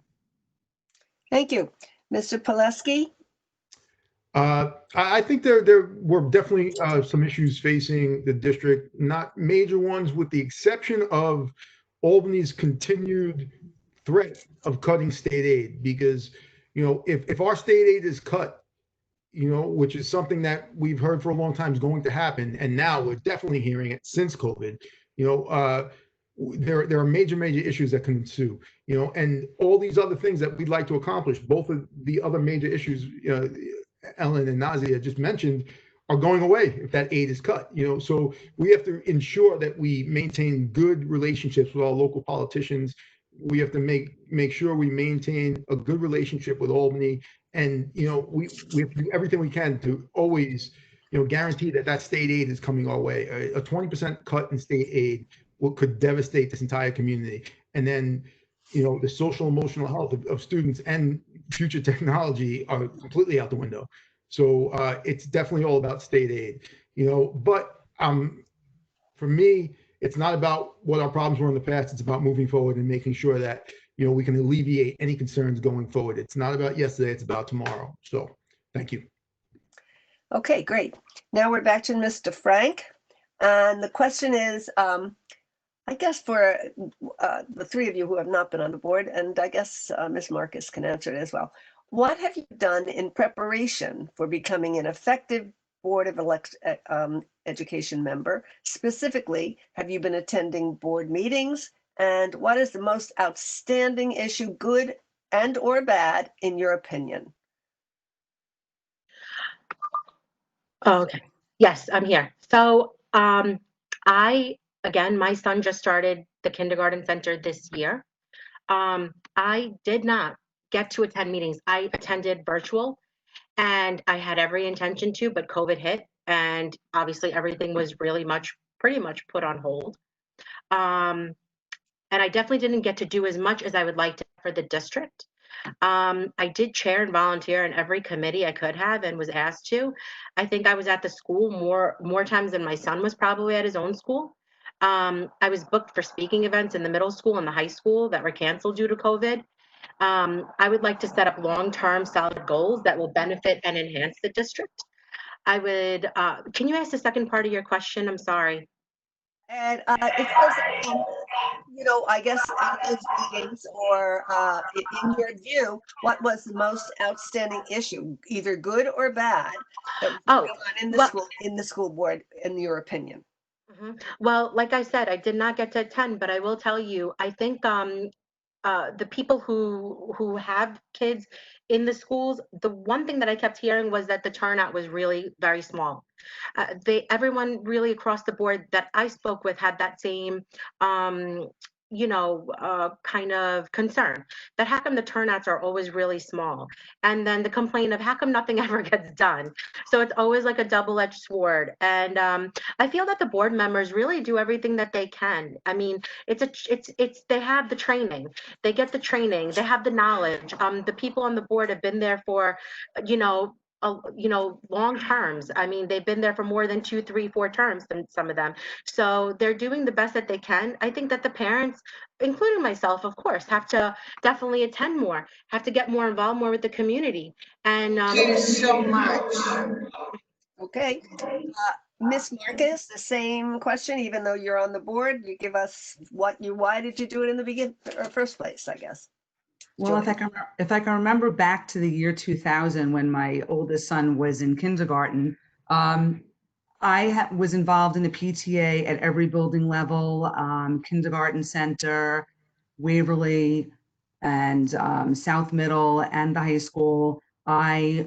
Thank you. Mr. Pileski? I think there were definitely some issues facing the district, not major ones, with the exception of Albany's continued threat of cutting state aid. Because, if our state aid is cut, which is something that we've heard for a long time is going to happen, and now we're definitely hearing it since COVID, there are major issues that can ensue, and all these other things that we'd like to accomplish. Both of the other major issues, Ellen and Nazia just mentioned, are going away if that aid is cut. So we have to ensure that we maintain good relationships with our local politicians. We have to make sure we maintain a good relationship with Albany, and we have to do everything we can to always guarantee that state aid is coming our way. A 20% cut in state aid could devastate this entire community. And then the social emotional health of students and future technology are completely out the window. So it's definitely all about state aid, but for me, it's not about what our problems were in the past. It's about moving forward and making sure that, we can alleviate any concerns going forward. It's not about yesterday, it's about tomorrow. So thank you. Okay, great. Now we're back to Mr. Frank. And the question is, I guess for the three of you who have not been on the board, and I guess Ms. Marcus can answer it as well. What have you done in preparation for becoming an effective Board of Education member? Specifically, have you been attending board meetings? And what is the most outstanding issue, good and or bad, in your opinion? Okay. Yes, I'm here. So again, my son just started the kindergarten center this year. I did not get to attend meetings. I attended virtual, and I had every intention to, but COVID hit, and obviously everything was pretty much put on hold. And I definitely didn't get to do as much as I would like to for the district. I did chair and volunteer in every committee I could have and was asked to. I think I was at the school more times than my son was probably at his own school. I was booked for speaking events in the middle school and the high school that were canceled due to COVID. I would like to set up long-term solid goals that will benefit and enhance the district. I would, can you ask the second part of your question? I'm sorry. And it says, I guess in those meetings or in your view, what was the most outstanding issue, either good or bad, that was Oh, going on in the well, school board, in your opinion? Well, like I said, I did not get to attend, but I will tell you, I think the people who have kids in the schools, the one thing that I kept hearing was that the turnout was really very small. Everyone really across the board that I spoke with had that same, um, kind of concern that how come the turnouts are always really small, and then the complaint of how come nothing ever gets done. So it's always like a double-edged sword, and I feel that the board members really do everything that they can. I mean, it's they have the training, they get the training, they have the knowledge. The people on the board have been there for, you know, long terms. I mean, they've been there for more than 2, 3, 4 terms, some of them. So they're doing the best that they can. I think that the parents, including myself, of course, have to definitely attend more, have to get more involved more with the community. And Thank you so much. Okay. Ms. Marcus, the same question, even though you're on the board, you give us why did you do it in the first place, I guess? Well, if I can remember back to the year 2000 when my oldest son was in kindergarten, was involved in the PTA at every building level, kindergarten center, Waverly, and South Middle and the high school. I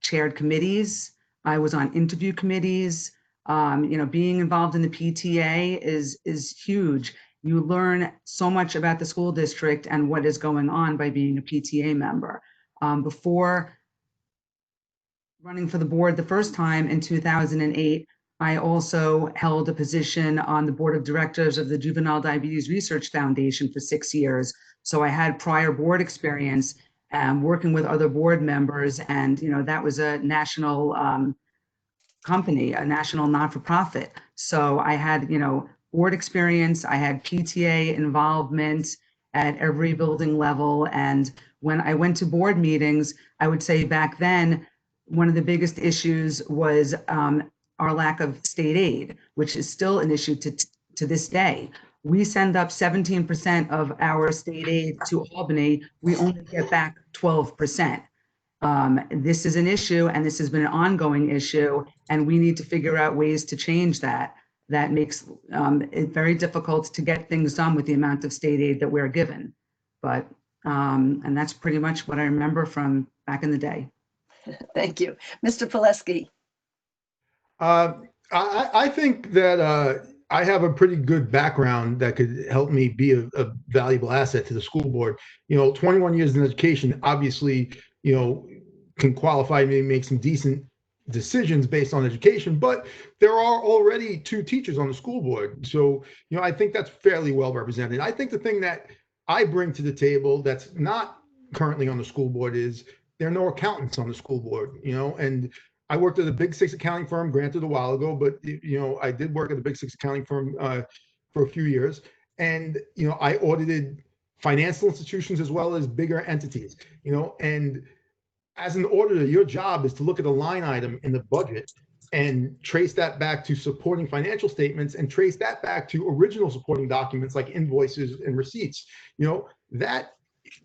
chaired committees. I was on interview committees. Being involved in the PTA is huge. You learn so much about the school district and what is going on by being a PTA member. Before running for the board the first time in 2008, I also held a position on the board of directors of the Juvenile Diabetes Research Foundation for 6 years. So I had prior board experience working with other board members, and that was a national company, a national not-for-profit. So I had, board experience, I had PTA involvement at every building level. And when I went to board meetings, I would say back then, one of the biggest issues was our lack of state aid, which is still an issue to this day. We send up 17% of our state aid to Albany. We only get back 12%. This is an issue, and this has been an ongoing issue, and we need to figure out ways to change that. That makes it very difficult to get things done with the amount of state aid that we're given. But, and that's pretty much what I remember from back in the day. Thank you. Mr. Pileski. I think that I have a pretty good background that could help me be a valuable asset to the school board. 21 years in education, obviously, can qualify me to make some decent decisions based on education, but there are already 2 teachers on the school board. So, I think that's fairly well represented. I think the thing that I bring to the table that's not currently on the school board is there are no accountants on the school board, and I worked at a big 6 accounting firm, granted a while ago, but I did work at a big 6 accounting firm for a few years, and I audited financial institutions as well as bigger entities. And as an auditor, your job is to look at a line item in the budget and trace that back to supporting financial statements and trace that back to original supporting documents like invoices and receipts. That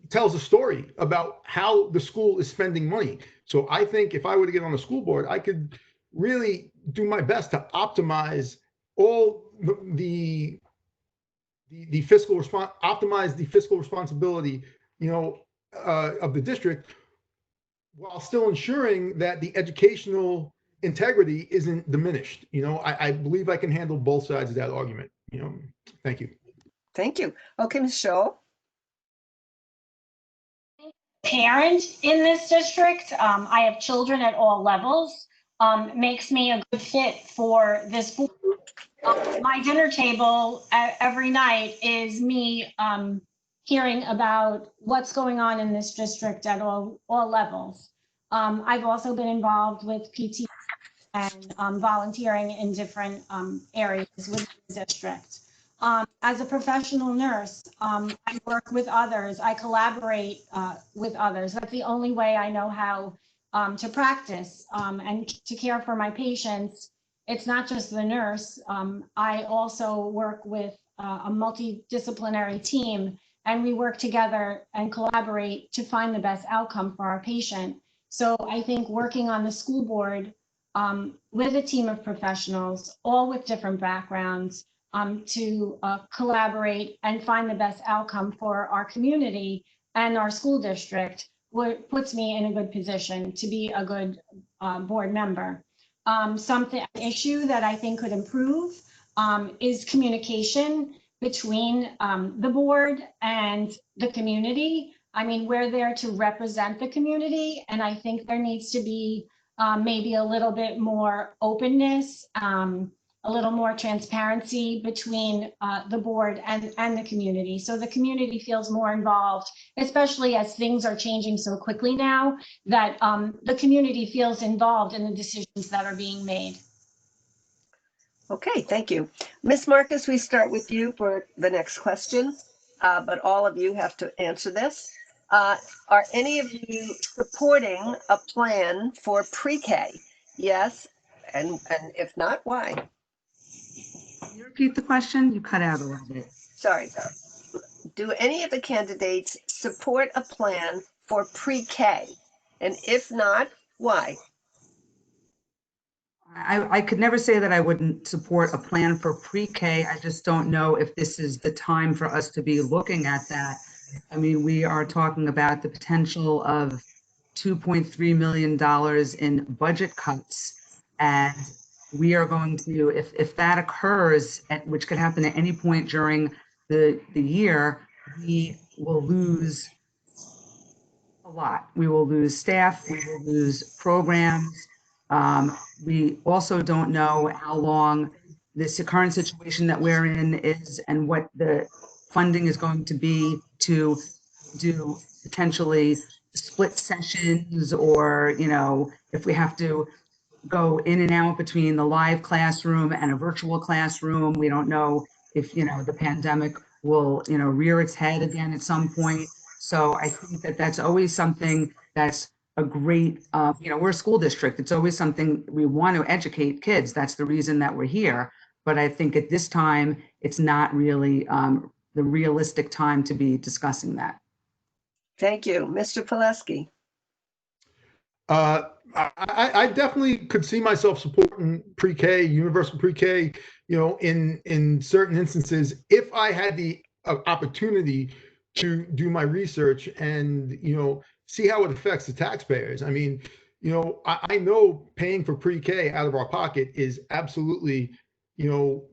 tells a story about how the school is spending money. So I think if I were to get on the school board, I could really do my best to optimize all the fiscal responsibility, of the district, while still ensuring that the educational integrity isn't diminished. I believe I can handle both sides of that argument. Thank you. Thank you. Okay, Ms. Scholl. Parent in this district, I have children at all levels, makes me a good fit for this board. My dinner table every night is me hearing about what's going on in this district at all levels. I've also been involved with PTA and volunteering in different areas within the district. As a professional nurse, I work with others. I collaborate with others. That's the only way I know how to practice and to care for my patients. It's not just the nurse. I also work with a multidisciplinary team, and we work together and collaborate to find the best outcome for our patient. So I think working on the school board with a team of professionals, all with different backgrounds, to collaborate and find the best outcome for our community and our school district puts me in a good position to be a good board member. An issue that I think could improve is communication between the board and the community. I mean, we're there to represent the community, and I think there needs to be maybe a little bit more openness, a little more transparency between the board and the community. So the community feels more involved, especially as things are changing so quickly now, that the community feels involved in the decisions that are being made. Okay, thank you. Ms. Marcus, we start with you for the next question, but all of you have to answer this. Are any of you supporting a plan for pre-K? Yes, and if not, why? Can you repeat the question? You cut out a little bit. Sorry. Do any of the candidates support a plan for pre-K? And if not, why? I could never say that I wouldn't support a plan for pre-K. I just don't know if this is the time for us to be looking at that. I mean, we are talking about the potential of $2.3 million in budget cuts. And we are going to, if that occurs, which could happen at any point during the year, we will lose a lot. We will lose staff, we will lose programs. We also don't know how long this current situation that we're in is and what the funding is going to be to do potentially split sessions, or, you know, if we have to go in and out between the live classroom and a virtual classroom. We don't know if, you know, the pandemic will, you know, rear its head again at some point. So I think that that's always something that's a great, you know, we're a school district. It's always something we want to educate kids. That's the reason that we're here. But I think at this time, it's not really the realistic time to be discussing that. Thank you. Mr. Pileski. I definitely could see myself supporting pre-K, universal pre-K, you know, in certain instances, if I had the opportunity to do my research and, you know, see how it affects the taxpayers. I mean, you know, I know paying for pre-K out of our pocket is absolutely, you know,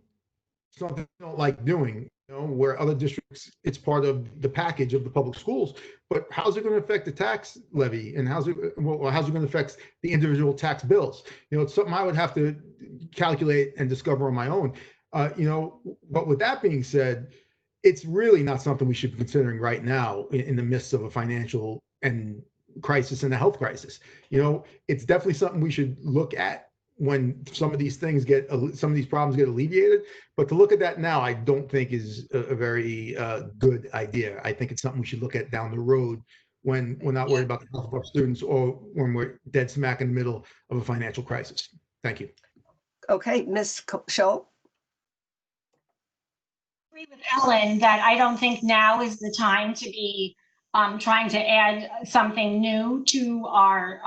something we don't like doing, you know, where other districts, it's part of the package of the public schools. But how's it going to affect the tax levy, and how's it going to affect the individual tax bills? You know, it's something I would have to calculate and discover on my own. You know, but with that being said, it's really not something we should be considering right now in the midst of a financial and crisis and a health crisis. You know, it's definitely something we should look at when some of these things some of these problems get alleviated. But to look at that now, I don't think is a very good idea. I think it's something we should look at down the road when we're not worried about the health of our students, or when we're dead smack in the middle of a financial crisis. Thank you. Okay, Ms. Scholl. I agree with Ellen that I don't think now is the time to be trying to add something new to our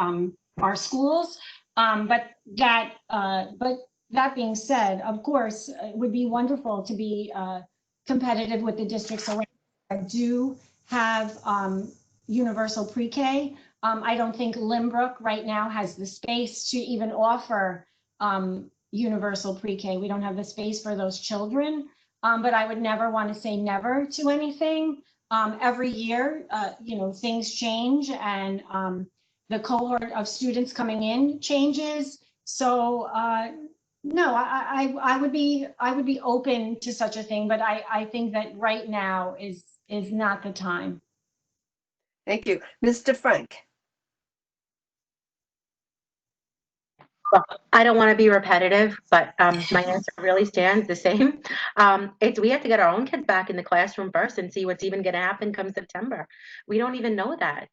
schools. But that being said, of course, it would be wonderful to be competitive with the districts around that do have universal pre-K. I don't think Limbrook right now has the space to even offer universal pre-K. We don't have the space for those children. But I would never want to say never to anything. Every year, you know, things change, and the cohort of students coming in changes. So no, I would be open to such a thing, but I think that right now is is not the time. Thank you. Mr. Frank? Well, I don't want to be repetitive, but my answer really stands the same. We have to get our own kids back in the classroom first and see what's even going to happen come September. We don't even know that.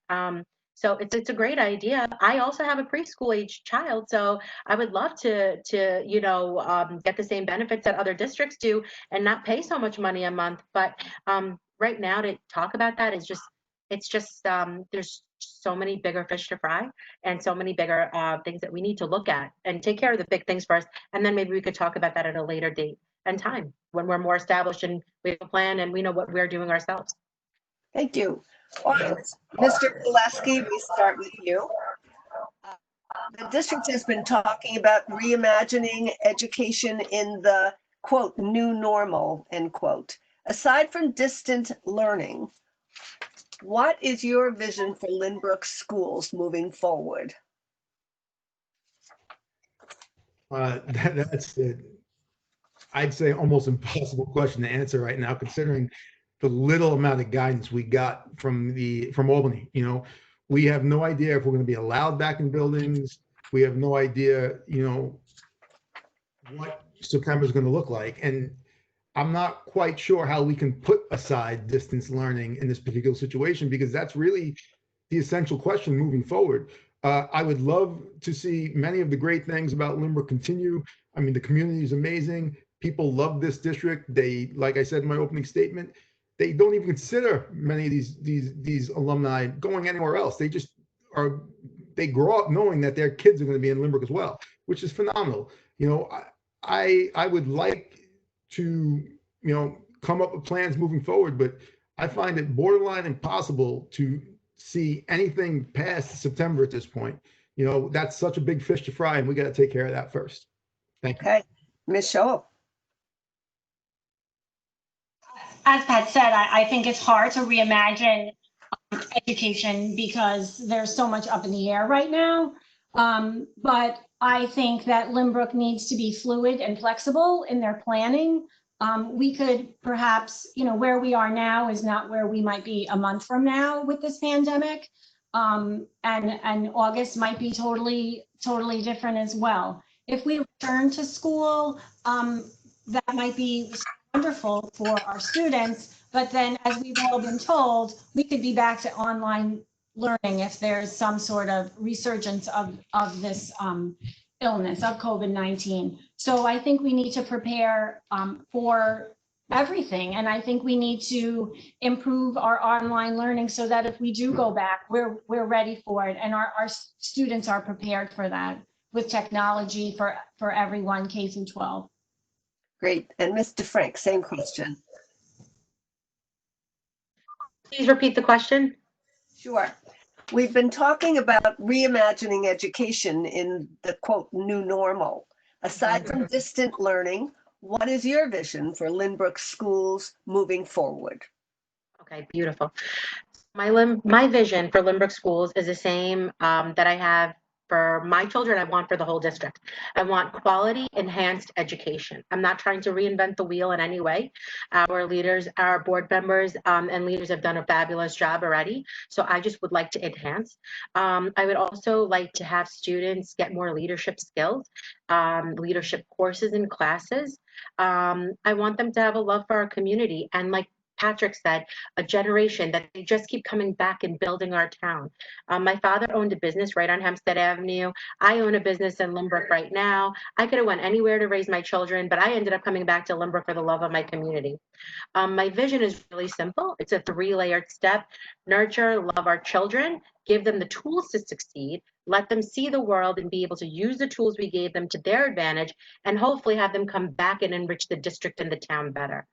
So it's a great idea. I also have a preschool age child, so I would love to get the same benefits that other districts do and not pay so much money a month. But right now to talk about that is just there's so many bigger fish to fry and so many bigger things that we need to look at and take care of the big things first. And then maybe we could talk about that at a later date and time when we're more established and we have a plan and we know what we're doing ourselves. Thank you. All right, Mr. Pulaski, we start with you. The district has been talking about reimagining education in the quote, new normal, end quote. Aside from distant learning, what is your vision for Lynbrook schools moving forward? That's I'd say almost impossible question to answer right now, considering the little amount of guidance we got from Albany. We have no idea if we're going to be allowed back in buildings. We have no idea, what September is going to look like. And I'm not quite sure how we can put aside distance learning in this particular situation, because that's really the essential question moving forward. I would love to see many of the great things about Lynbrook continue. I mean, the community is amazing. People love this district. They, like I said in my opening statement, they don't even consider many of these alumni going anywhere else. They just they grow up knowing that their kids are going to be in Lynbrook as well, which is phenomenal. I would like to, come up with plans moving forward, but I find it borderline impossible to see anything past September at this point. That's such a big fish to fry, and we got to take care of that first. Thank you. Okay, Ms. Scholl. As Pat said, I think it's hard to reimagine education because there's so much up in the air right now. But I think that Lynbrook needs to be fluid and flexible in their planning. We could perhaps, where we are now is not where we might be a month from now with this pandemic. And August might be totally different as well. If we return to school, that might be wonderful for our students. But then, as we've all been told, we could be back to online learning if there's some sort of resurgence of this illness of COVID-19. So I think we need to prepare for everything. And I think we need to improve our online learning so that if we do go back, we're ready for it. And our students are prepared for that with technology for everyone, K through 12. Great. And Mr. Frank, same question. Please repeat the question. Sure. We've been talking about reimagining education in the quote, new normal. Aside from distant learning, what is your vision for Lynbrook schools moving forward? Okay, beautiful. My vision for Lynbrook schools is the same that I have for my children. I want for the whole district. I want quality, enhanced education. I'm not trying to reinvent the wheel in any way. Our leaders, our board members, and leaders have done a fabulous job already. So I just would like to enhance. I would also like to have students get more leadership skills, leadership courses and classes. I want them to have a love for our community, and like Patrick said, a generation that they just keep coming back and building our town. My father owned a business right on Hempstead Avenue. I own a business in Lynbrook right now. I could have went anywhere to raise my children, but I ended up coming back to Lynbrook for the love of my community. My vision is really simple. It's a 3-layered step. Nurture, love our children, give them the tools to succeed, let them see the world and be able to use the tools we gave them to their advantage, and hopefully have them come back and enrich the district and the town better.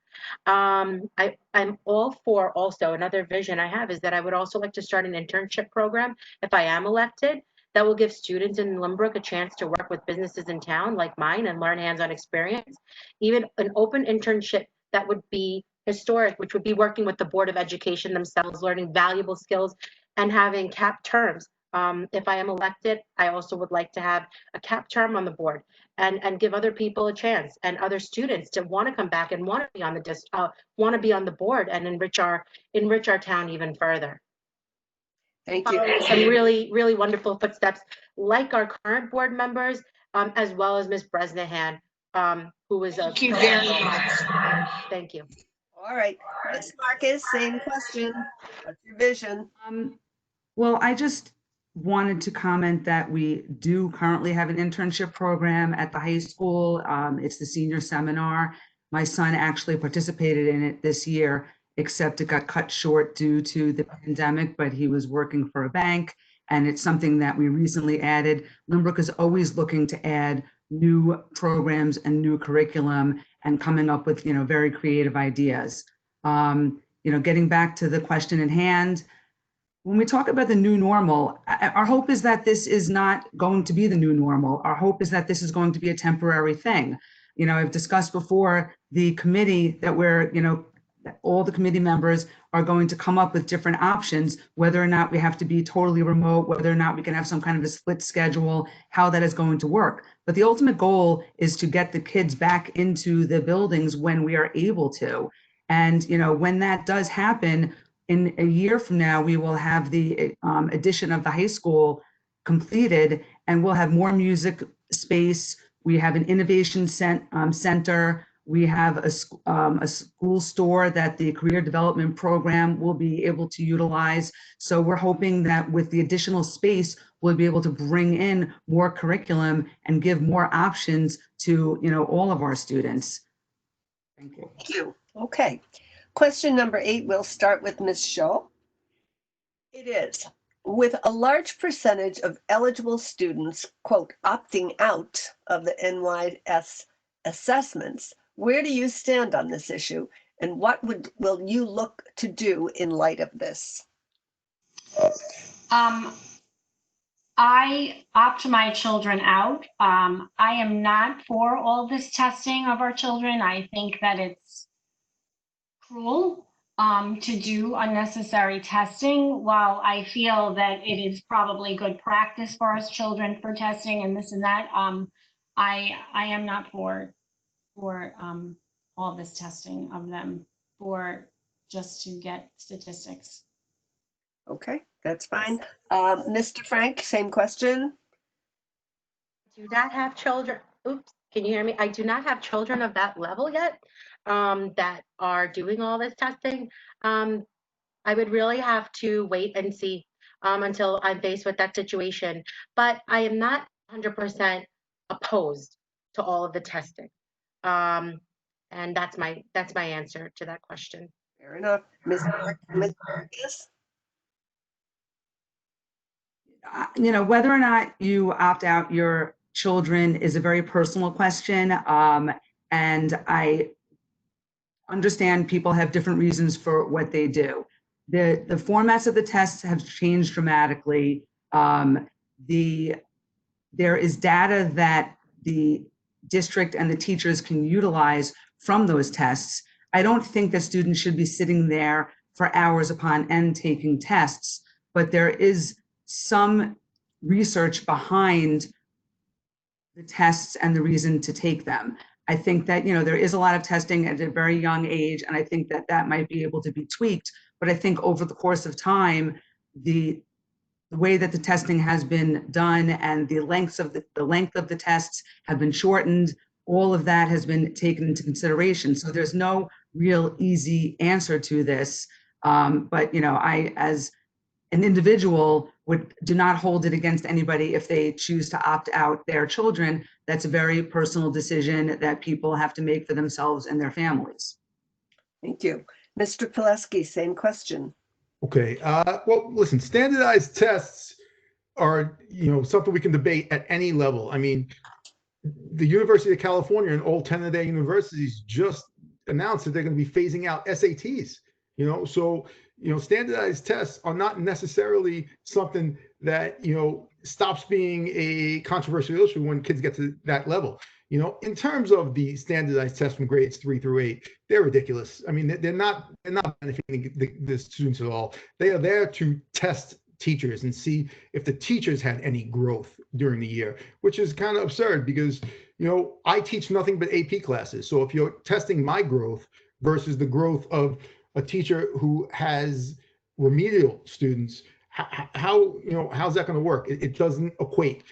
I'm all for also another vision I have is that I would also like to start an internship program if I am elected that will give students in Lynbrook a chance to work with businesses in town like mine and learn hands-on experience. Even an open internship that would be historic, which would be working with the Board of Education themselves, learning valuable skills and having capped terms If I am elected, I also would like to have a cap term on the board and give other people a chance and other students to want to come back and want to be on the want to be on the board and enrich our town even further. Thank you. Following some really wonderful footsteps, like our current board members, as well as Ms. Bresnahan, who is a. Thank you very much. Thank you. All right, Ms. Marcus, same question. What's your vision? Well, I just wanted to comment that we do currently have an internship program at the high school. It's the senior seminar. My son actually participated in it this year, except it got cut short due to the pandemic, but he was working for a bank, and it's something that we recently added. Limbrook is always looking to add new programs and new curriculum and coming up with, very creative ideas. Getting back to the question in hand, when we talk about the new normal, our hope is that this is not going to be the new normal. Our hope is that this is going to be a temporary thing. I've discussed before the committee that all the committee members are going to come up with different options, whether or not we have to be totally remote, whether or not we can have some kind of a split schedule, how that is going to work. But the ultimate goal is to get the kids back into the buildings when we are able to. And, when that does happen, in a year from now, we will have the addition of the high school completed, and we'll have more music space. We have an innovation center. We have a school store that the career development program will be able to utilize. So we're hoping that with the additional space, we'll be able to bring in more curriculum and give more options to, all of our students. Thank you. Thank you. Okay. Question number 8, we'll start with Ms. Scholl. It is, with a large percentage of eligible students, quote, opting out of the NYS assessments, where do you stand on this issue? And what will you look to do in light of this? I opt my children out. I am not for all this testing of our children. I think that it's cruel to do unnecessary testing. While I feel that it is probably good practice for us children for testing and this and that, I am not for all this testing of them for just to get statistics. Okay, that's fine. Mr. Frank, same question. Do not have children. Oops, can you hear me? I do not have children of that level yet that are doing all this testing. I would really have to wait and see until I'm faced with that situation. But I am not 100% opposed to all of the testing. And that's my answer to that question. Fair enough. Ms. Marcus? Whether or not you opt out your children is a very personal question. And I understand people have different reasons for what they do. The formats of the tests have changed dramatically. There is data that the district and the teachers can utilize from those tests. I don't think that students should be sitting there for hours upon end taking tests, but there is some research behind the tests and the reason to take them. I think that, there is a lot of testing at a very young age, and I think that that might be able to be tweaked. But I think over the course of time, the way that the testing has been done and the length of the tests have been shortened, all of that has been taken into consideration. So there's no real easy answer to this. But I, as an individual, do not hold it against anybody if they choose to opt out their children. That's a very personal decision that people have to make for themselves and their families. Thank you. Mr. Pileski, same question. Okay. Well, listen, standardized tests are, something we can debate at any level. I mean, the University of California and all 10 of their universities just announced that they're going to be phasing out SATs, so, standardized tests are not necessarily something that, stops being a controversial issue when kids get to that level. In terms of the standardized tests from grades 3 through 8, they're ridiculous. I mean, they're not benefiting the students at all. They are there to test teachers and see if the teachers had any growth during the year, which is kind of absurd because, I teach nothing but AP classes. So if you're testing my growth versus the growth of a teacher who has remedial students, how's that going to work? It doesn't equate,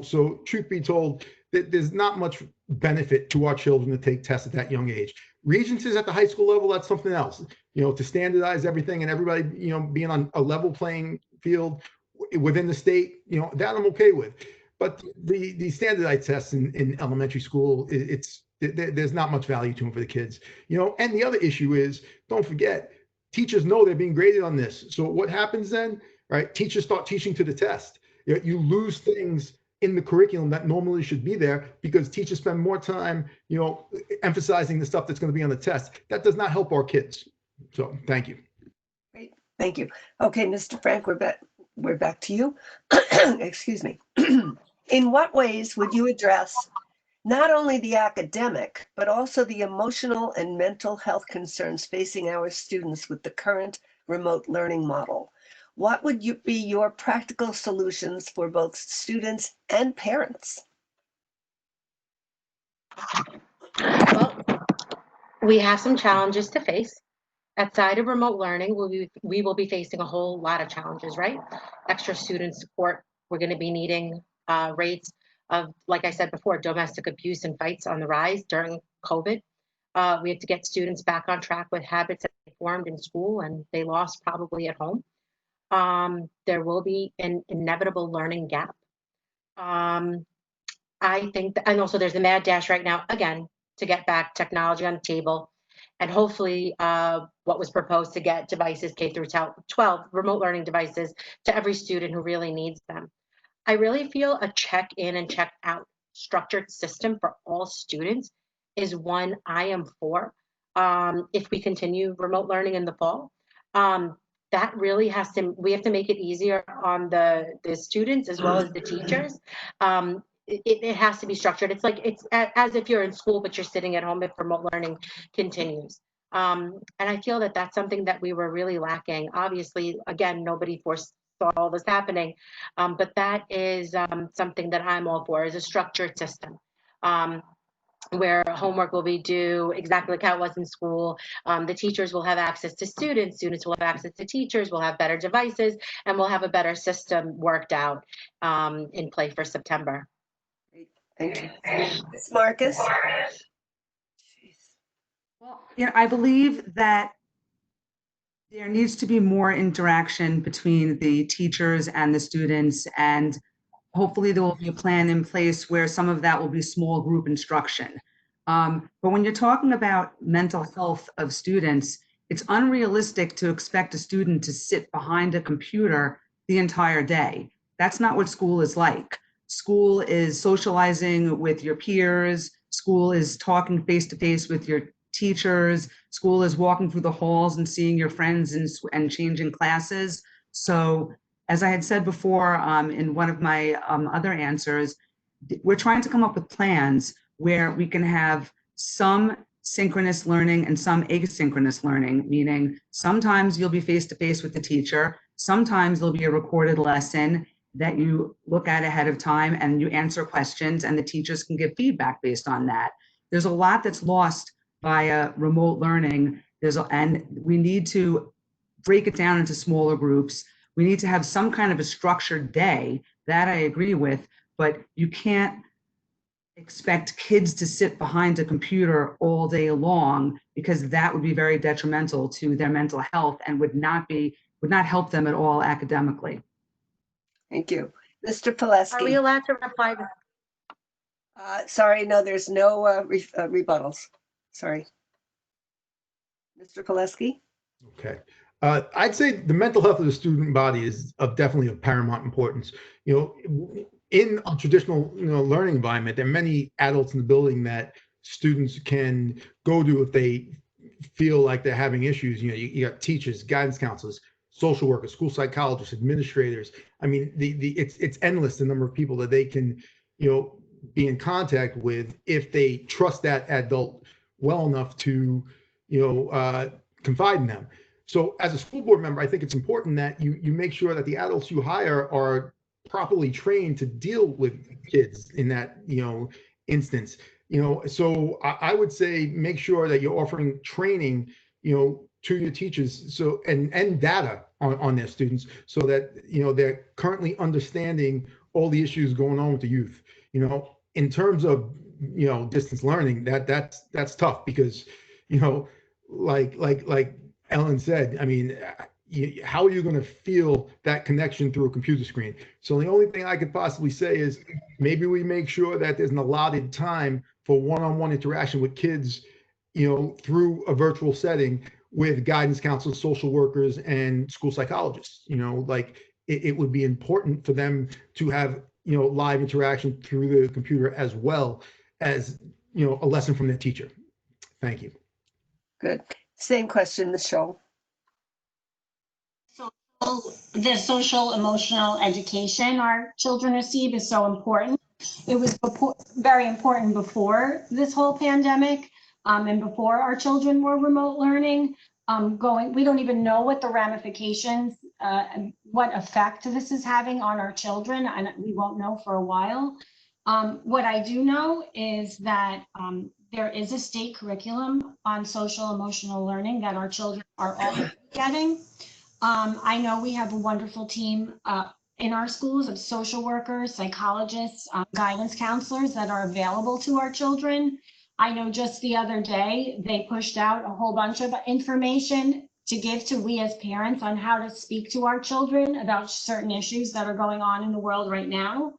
so truth be told, there's not much benefit to our children to take tests at that young age. Regents is at the high school level, that's something else, to standardize everything and everybody, being on a level playing field within the state, that I'm okay with. But the standardized tests in elementary school, there's not much value to them for the kids, and the other issue is, don't forget, teachers know they're being graded on this. So what happens then, right? Teachers start teaching to the test. You lose things in the curriculum that normally should be there because teachers spend more time, emphasizing the stuff that's going to be on the test. That does not help our kids. So thank you. Great, thank you. Okay, Mr. Frank, we're back to you. Excuse me. In what ways would you address not only the academic, but also the emotional and mental health concerns facing our students with the current remote learning model? What would be your practical solutions for both students and parents? Well, we have some challenges to face. Outside of remote learning, we will be facing a whole lot of challenges, right? Extra student support. We're going to be needing rates of, like I said before, domestic abuse and fights on the rise during COVID. We had to get students back on track with habits that they formed in school and they lost probably at home. There will be an inevitable learning gap. I think, and also there's a mad dash right now, again, to get back technology on the table. And hopefully what was proposed to get devices K through 12, remote learning devices to every student who really needs them. I really feel a check in and check out structured system for all students is one I am for. If we continue remote learning in the fall, that really we have to make it easier on the students as well as the teachers. It has to be structured. It's as if you're in school, but you're sitting at home if remote learning continues. And I feel that that's something that we were really lacking. Obviously, again, nobody foresaw all this happening, but that is something that I'm all for, is a structured system. Where homework will be due exactly like how it was in school. The teachers will have access to students, students will have access to teachers, we'll have better devices, and we'll have a better system worked out in play for September. Great, thank you. Ms. Marcus? Well, I believe that there needs to be more interaction between the teachers and the students, and hopefully there will be a plan in place where some of that will be small group instruction. But when you're talking about mental health of students, it's unrealistic to expect a student to sit behind a computer the entire day. That's not what school is like. School is socializing with your peers. School is talking face to face with your teachers. School is walking through the halls and seeing your friends and changing classes. So as I had said before in one of my other answers, we're trying to come up with plans where we can have some synchronous learning and some asynchronous learning, meaning sometimes you'll be face-to-face with the teacher, sometimes there'll be a recorded lesson that you look at ahead of time and you answer questions and the teachers can give feedback based on that. There's a lot that's lost via remote learning, and we need to break it down into smaller groups. We need to have some kind of a structured day, that I agree with, but you can't expect kids to sit behind a computer all day long, because that would be very detrimental to their mental health and would not help them at all academically. Thank you. Mr. Pileski. Are we allowed to reply to? Sorry, no, there's no rebuttals. Sorry. Mr. Pileski? Okay. I'd say the mental health of the student body is definitely of paramount importance. In a traditional learning environment, there are many adults in the building that students can go to if they feel like they're having issues. You got teachers, guidance counselors, social workers, school psychologists, administrators. I mean, it's endless the number of people that they can be in contact with if they trust that adult well enough to confide in them. So as a school board member, I think it's important that you make sure that the adults you hire are properly trained to deal with kids in that, instance. So I would say make sure that you're offering training, to your teachers, so and data on their students, so that they're currently understanding all the issues going on with the youth. In terms of distance learning, that's tough because like Ellen said, I mean, how are you going to feel that connection through a computer screen? So the only thing I could possibly say is maybe we make sure that there's an allotted time for one-on-one interaction with kids, through a virtual setting with guidance counselors, social workers, and school psychologists. Like it would be important for them to have, live interaction through the computer as well as, a lesson from their teacher. Thank you. Good. Same question, Michelle. So the social emotional education our children receive is so important. It was very important before this whole pandemic, and before our children were remote learning. We don't even know what the ramifications, and what effect this is having on our children, and we won't know for a while. What I do know is that there is a state curriculum on social emotional learning that our children are all getting. I know we have a wonderful team in our schools of social workers, psychologists, guidance counselors that are available to our children. I know just the other day, they pushed out a whole bunch of information to give to we as parents on how to speak to our children about certain issues that are going on in the world right now.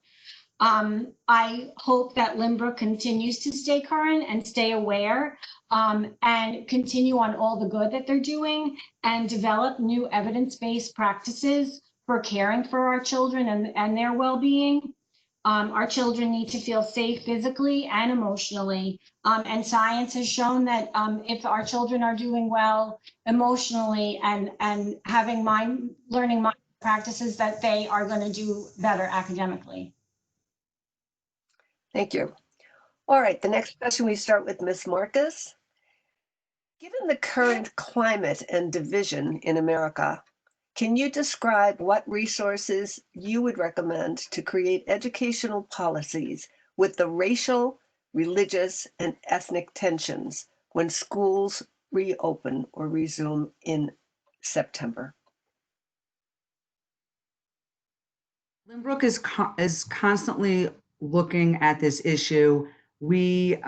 I hope that Lynbrook continues to stay current and stay aware, and continue on all the good that they're doing and develop new evidence-based practices for caring for our children and their well-being. Our children need to feel safe physically and emotionally. And science has shown that if our children are doing well emotionally and having learning mind practices, that they are going to do better academically. Thank you. All right, the next question we start with Ms. Marcus. Given the current climate and division in America, can you describe what resources you would recommend to create educational policies with the racial, religious, and ethnic tensions when schools reopen or resume in September? Lynbrook is constantly looking at this issue. We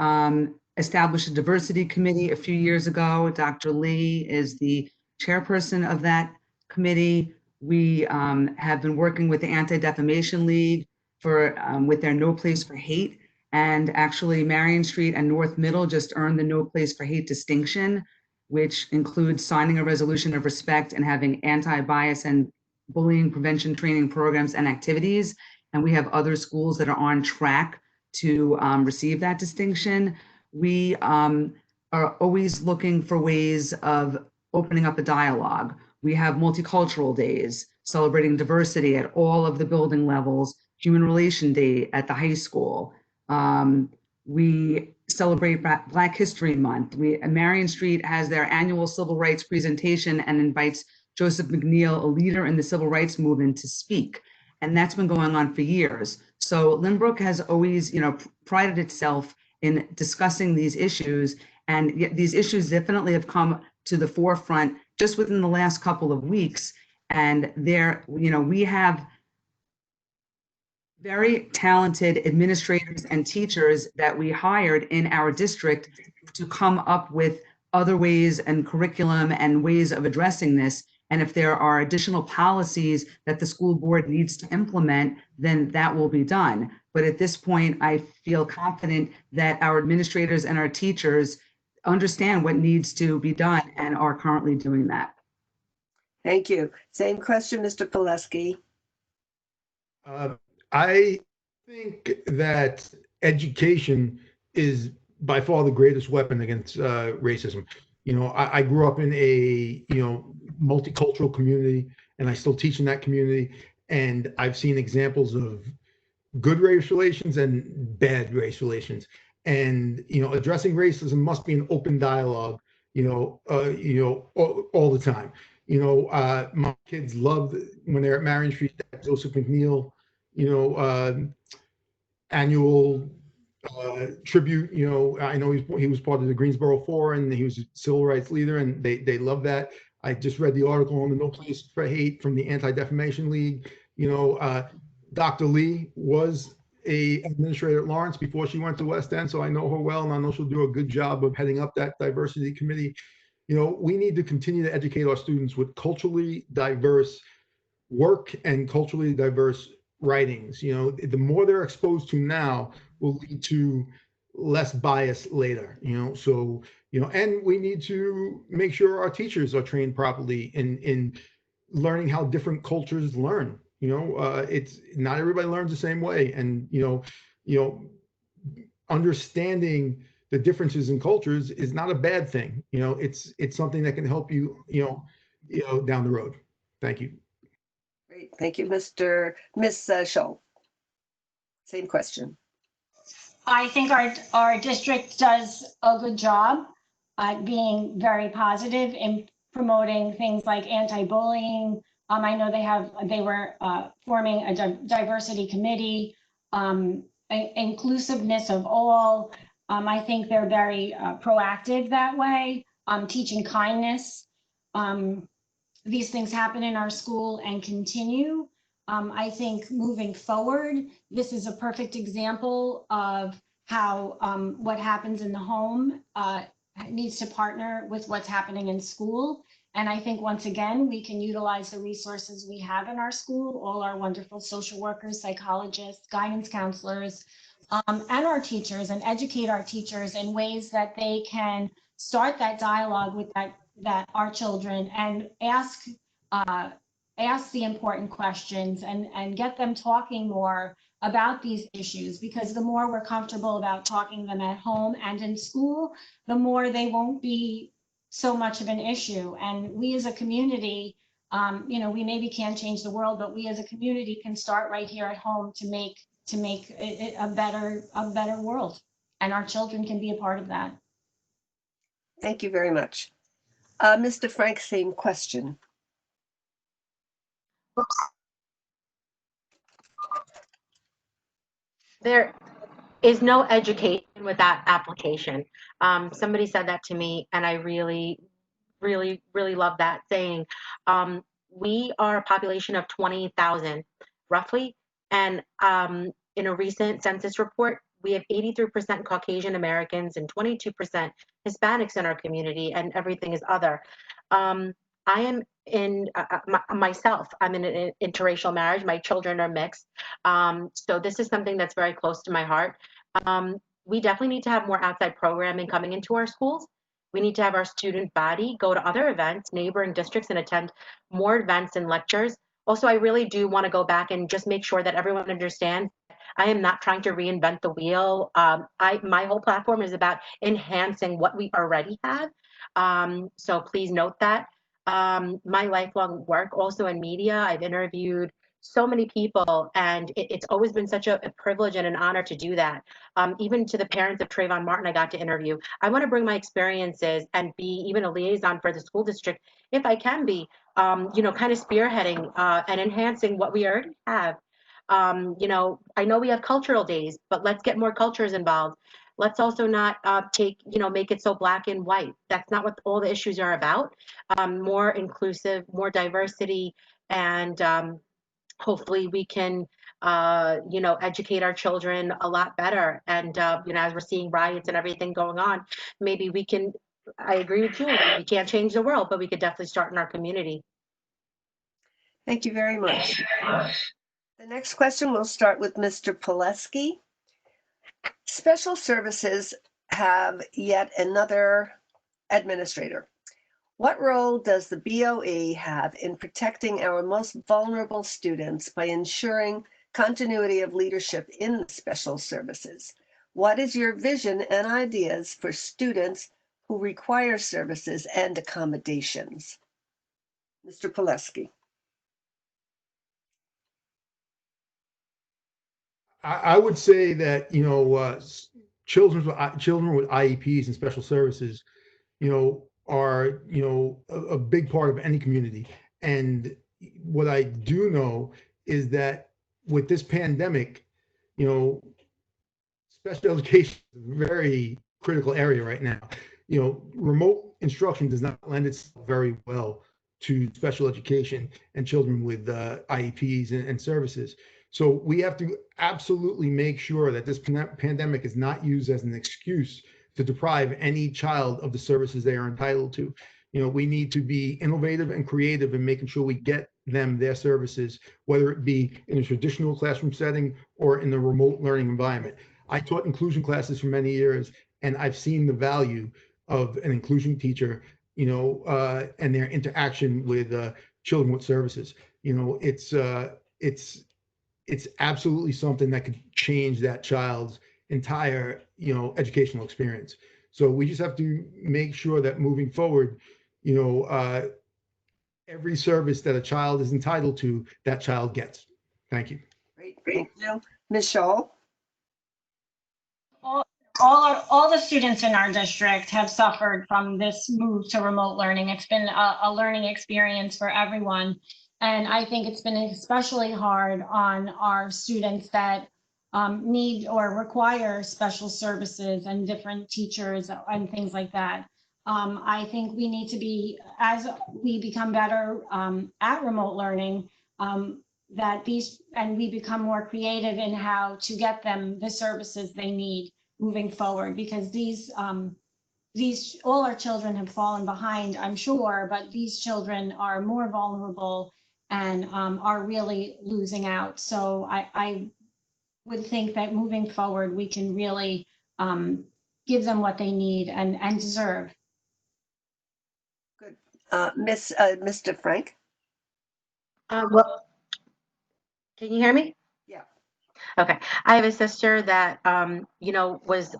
established a diversity committee a few years ago. Dr. Lee is the chairperson of that committee. We have been working with the Anti-Defamation League with their No Place for Hate. And actually, Marion Street and North Middle just earned the No Place for Hate distinction, which includes signing a resolution of respect and having anti-bias and bullying prevention training programs and activities. And we have other schools that are on track to receive that distinction. We are always looking for ways of opening up a dialogue. We have multicultural days celebrating diversity at all of the building levels, Human Relation Day at the high school. We celebrate Black History Month. Marion Street has their annual civil rights presentation and invites Joseph McNeil, a leader in the civil rights movement, to speak. And that's been going on for years. So Lynbrook has always, prided itself in discussing these issues. And these issues definitely have come to the forefront just within the last couple of weeks. And we have very talented administrators and teachers that we hired in our district to come up with other ways and curriculum and ways of addressing this. And if there are additional policies that the school board needs to implement, then that will be done. But at this point, I feel confident that our administrators and our teachers understand what needs to be done and are currently doing that. Thank you. Same question, Mr. Pileski. I think that education is by far the greatest weapon against racism. I grew up in a multicultural community, and I still teach in that community. And I've seen examples of good race relations and bad race relations. And addressing racism must be an open dialogue. all the time. My kids loved when they're at Marion Street, that Joseph McNeil, you know, annual tribute. I know he was part of the Greensboro Four, and he was a civil rights leader, and they love that. I just read the article on the No Place for Hate from the Anti-Defamation League. Dr. Lee was a administrator at Lawrence before she went to West End, so I know her well, and I know she'll do a good job of heading up that diversity committee. We need to continue to educate our students with culturally diverse work and culturally diverse writings. The more they're exposed to now will lead to less bias later. And we need to make sure our teachers are trained properly in learning how different cultures learn. It's not everybody learns the same way, and understanding the differences in cultures is not a bad thing. It's something that can help you, down the road. Thank you. Great, thank you, Miss Scholl. Same question. I think our district does a good job at being very positive in promoting things like anti-bullying. I know they were forming a diversity committee, inclusiveness of all. I think they're very proactive that way, teaching kindness. These things happen in our school and continue. I think moving forward, this is a perfect example of how what happens in the home needs to partner with what's happening in school. And I think once again, we can utilize the resources we have in our school, all our wonderful social workers, psychologists, guidance counselors, and our teachers, and educate our teachers in ways that they can start that dialogue with that our children, and ask the important questions, and get them talking more about these issues, because the more we're comfortable about talking them at home and in school, the more they won't be so much of an issue. And we as a community, we maybe can't change the world, but we as a community can start right here at home to make it a better world, and our children can be a part of that. Thank you very much. Mr. Frank, same question. There is no education without application. Somebody said that to me, and I really, really, really love that saying. We are a population of 20,000 roughly, and in a recent census report, we have 83% Caucasian Americans and 22% Hispanics in our community, and everything is other. I am in myself, I'm in an interracial marriage. My children are mixed. So this is something that's very close to my heart. We definitely need to have more outside programming coming into our schools. We need to have our student body go to other events, neighboring districts, and attend more events and lectures. Also, I really do want to go back and just make sure that everyone understands I am not trying to reinvent the wheel. My whole platform is about enhancing what we already have. So please note that. My lifelong work also in media, I've interviewed so many people, and it's always been such a privilege and an honor to do that. Even to the parents of Trayvon Martin, I got to interview. I want to bring my experiences and be even a liaison for the school district, if I can be, kind of spearheading and enhancing what we already have. I know we have cultural days, but let's get more cultures involved. Let's also not make it so black and white. That's not what all the issues are about. More inclusive, more diversity, and hopefully we can, educate our children a lot better. And, as we're seeing riots and everything going on, maybe we can, I agree with you, we can't change the world, but we could definitely start in our community. Thank you very much. The next question will start with Mr. Pileski. Special services have yet another administrator. What role does the BOE have in protecting our most vulnerable students by ensuring continuity of leadership in the special services? What is your vision and ideas for students who require services and accommodations? Mr. Pileski. I would say that, children with IEPs and special services, are, a big part of any community. And what I do know is that with this pandemic, you know, special education is a very critical area right now. Remote instruction does not lend itself very well to special education and children with IEPs and services. So we have to absolutely make sure that this pandemic is not used as an excuse to deprive any child of the services they are entitled to. We need to be innovative and creative in making sure we get them their services, whether it be in a traditional classroom setting or in the remote learning environment. I taught inclusion classes for many years, and I've seen the value of an inclusion teacher, and their interaction with children with services. It's absolutely something that could change that child's entire, educational experience. So we just have to make sure that moving forward, every service that a child is entitled to, that child gets. Thank you. Great, thank you. Ms. Scholl? All the students in our district have suffered from this move to remote learning. It's been a learning experience for everyone. And I think it's been especially hard on our students that need or require special services and different teachers and things like that. I think we need to be, as we become better at remote learning, and we become more creative in how to get them the services they need moving forward, because these all our children have fallen behind, I'm sure, but these children are more vulnerable and are really losing out. So I would think that moving forward, we can really give them what they need and deserve. Good. Mr. Frank? Well, can you hear me? Yeah. Okay. I have a sister that, was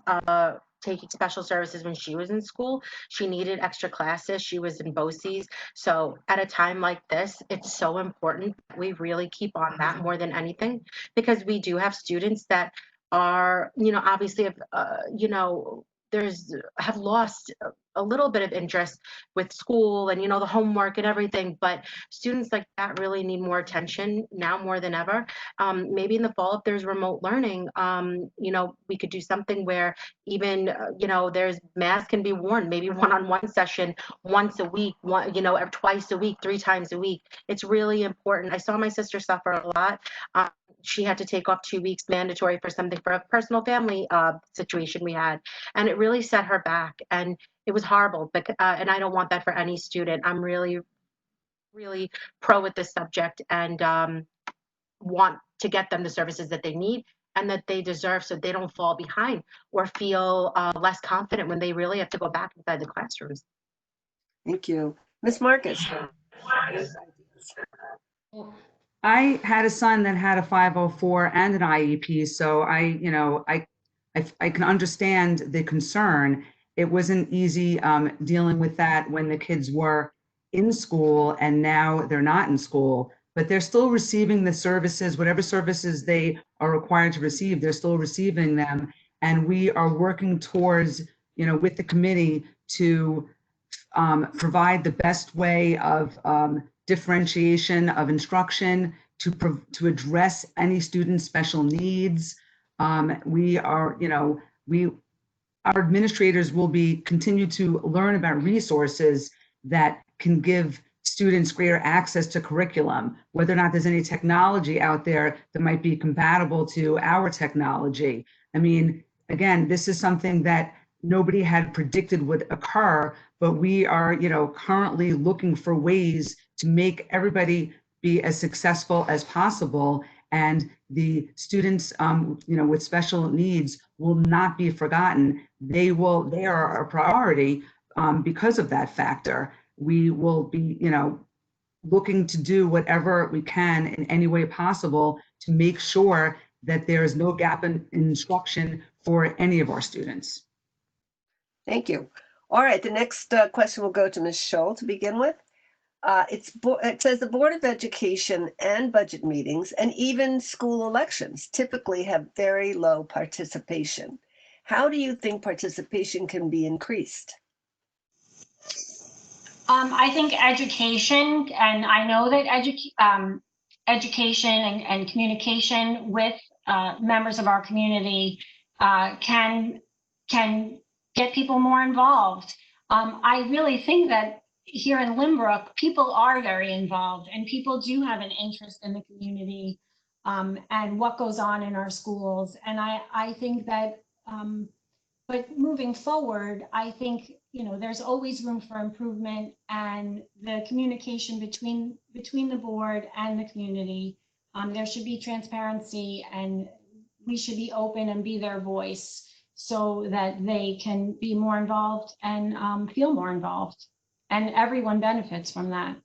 taking special services when she was in school. She needed extra classes. She was in BOCES. So at a time like this, it's so important that we really keep on that more than anything, because we do have students that are, obviously, have lost a little bit of interest with school and, the homework and everything. But students like that really need more attention now more than ever. Maybe in the fall, if there's remote learning, we could do something where even, there's masks can be worn, maybe one-on-one session once a week, or twice a week, 3 times a week. It's really important. I saw my sister suffer a lot. She had to take off 2 weeks mandatory for something, for a personal family situation we had. And it really set her back. And it was horrible. But, and I don't want that for any student. I'm really, really pro with this subject, and want to get them the services that they need and that they deserve, so they don't fall behind or feel less confident when they really have to go back inside the classrooms. Thank you. Ms. Marcus? I had a son that had a 504 and an IEP, so I can understand the concern. It wasn't easy dealing with that when the kids were in school and now they're not in school, but they're still receiving the services, whatever services they are required to receive, they're still receiving them. And we are working towards, with the committee to provide the best way of differentiation of instruction to address any student's special needs. Our administrators will continue to learn about resources that can give students greater access to curriculum, whether or not there's any technology out there that might be compatible to our technology. I mean, again, this is something that nobody had predicted would occur, but we are, currently looking for ways to make everybody be as successful as possible. And the students, with special needs will not be forgotten. They are a priority because of that factor. We will be, looking to do whatever we can in any way possible to make sure that there is no gap in instruction for any of our students. Thank you. All right, the next question will go to Ms. Scholl to begin with. It says the Board of Education and budget meetings and even school elections typically have very low participation. How do you think participation can be increased? I think education, and I know that education and communication with members of our community can get people more involved. I really think that here in Limbrook, people are very involved, and people do have an interest in the community and what goes on in our schools. And I think that, but moving forward, I think, there's always room for improvement, and the communication between the board and the community. There should be transparency, and we should be open and be their voice so that they can be more involved and feel more involved. And everyone benefits from that,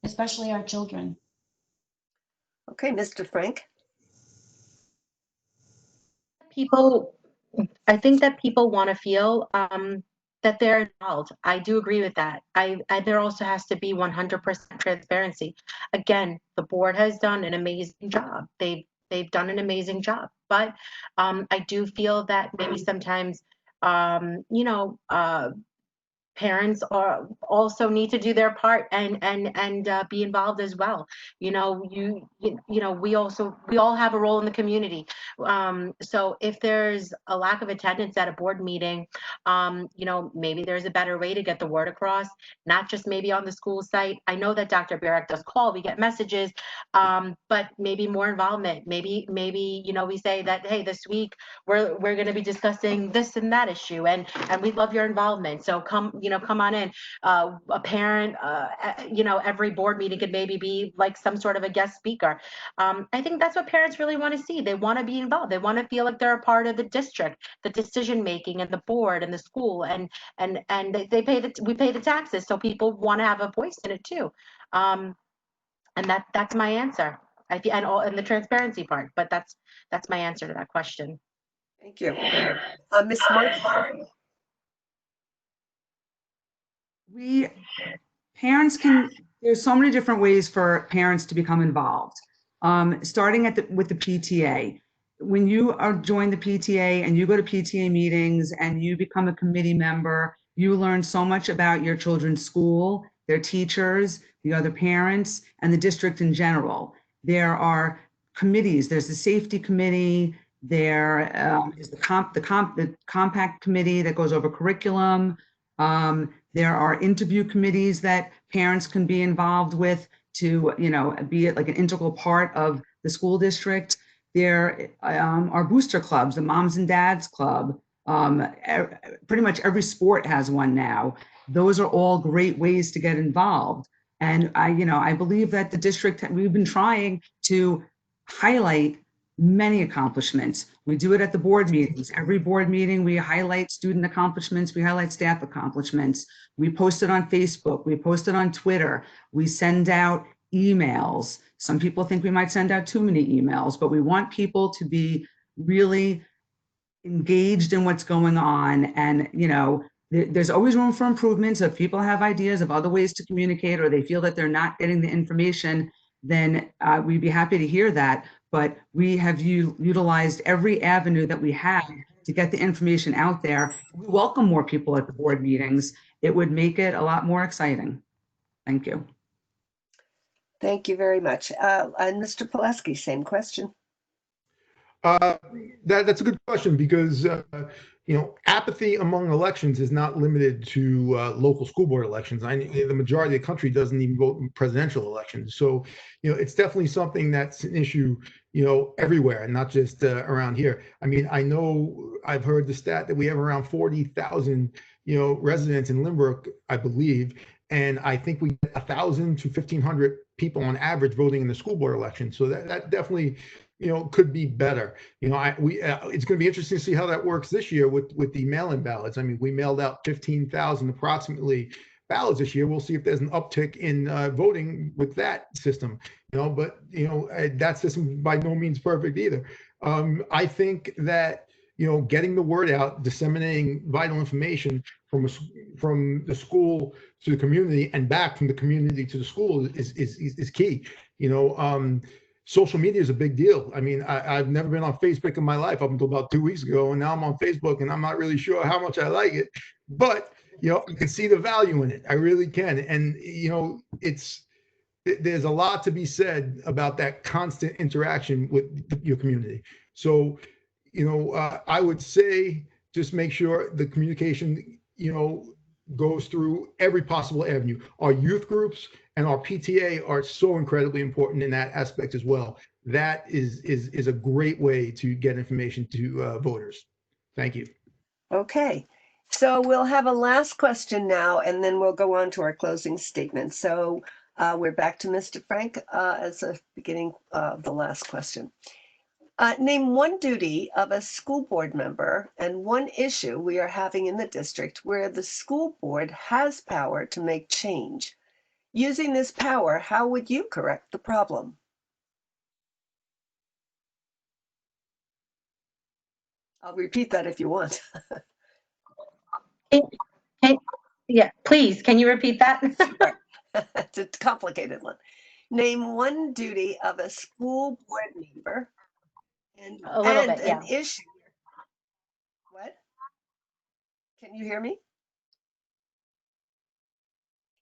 especially our children. Okay, Mr. Frank. People, I think that people want to feel that they're involved. I do agree with that. There also has to be 100% transparency. Again, the board has done an amazing job. They've done an amazing job, but I do feel that maybe sometimes, parents are also need to do their part and be involved as well. We all have a role in the community. So if there's a lack of attendance at a board meeting, maybe there's a better way to get the word across, not just maybe on the school site. I know that Dr. Barrett does call, we get messages, but maybe more involvement. Maybe we say that, hey, this week we're going to be discussing this and that issue, and we love your involvement. So come on in. A parent, every board meeting could maybe be like some sort of a guest speaker. I think that's what parents really want to see. They want to be involved. They want to feel like they're a part of the district, the decision making, and the board and the school, and we pay the taxes, so people want to have a voice in it too. And that's my answer. And the transparency part, but that's my answer to that question. Thank you. Ms. March. There's so many different ways for parents to become involved. Starting with the PTA. When you join the PTA and you go to PTA meetings and you become a committee member, you learn so much about your children's school, their teachers, the other parents, and the district in general. There are committees. There's the safety committee. There is the compact committee that goes over curriculum. There are interview committees that parents can be involved with to, be like an integral part of the school district. There are booster clubs, the Moms and Dads Club. Pretty much every sport has one now. Those are all great ways to get involved. And I believe that the district, we've been trying to highlight many accomplishments. We do it at the board meetings. Every board meeting, we highlight student accomplishments, we highlight staff accomplishments. We post it on Facebook, we post it on Twitter, we send out emails. Some people think we might send out too many emails, but we want people to be really engaged in what's going on. And, there's always room for improvement. So if people have ideas of other ways to communicate, or they feel that they're not getting the information, then we'd be happy to hear that. But we have utilized every avenue that we have to get the information out there. We welcome more people at the board meetings. It would make it a lot more exciting. Thank you. Thank you very much. And Mr. Pileski, same question. That's a good question, because apathy among elections is not limited to local school board elections. The majority of the country doesn't even vote in presidential elections. So, it's definitely something that's an issue, everywhere, and not just around here. I mean, I know I've heard the stat that we have around 40,000, residents in Limbrook, I believe, and I think we get 1,000 to 1,500 people on average voting in the school board election. So that definitely, could be better. It's going to be interesting to see how that works this year with the mail-in ballots. I mean, we mailed out 15,000 approximately ballots this year. We'll see if there's an uptick in voting with that system. But that system by no means perfect either. I think that getting the word out, disseminating vital information from the school to the community and back from the community to the school is key. Social media is a big deal. I mean, I've never been on Facebook in my life up until about 2 weeks ago, and now I'm on Facebook, and I'm not really sure how much I like it. But you can see the value in it. I really can. And, there's a lot to be said about that constant interaction with your community. So, I would say just make sure the communication, goes through every possible avenue. Our youth groups and our PTA are so incredibly important in that aspect as well. That is a great way to get information to voters. Thank you. Okay, so we'll have a last question now, and then we'll go on to our closing statement. So we're back to Mr. Frank as a beginning of the last question. Name one duty of a school board member and one issue we are having in the district where the school board has power to make change. Using this power, how would you correct the problem? I'll repeat that if you want. Yeah, please, can you repeat that? It's a complicated one. Name one duty of a school board member and A little bit, an issue. What? Can you hear me?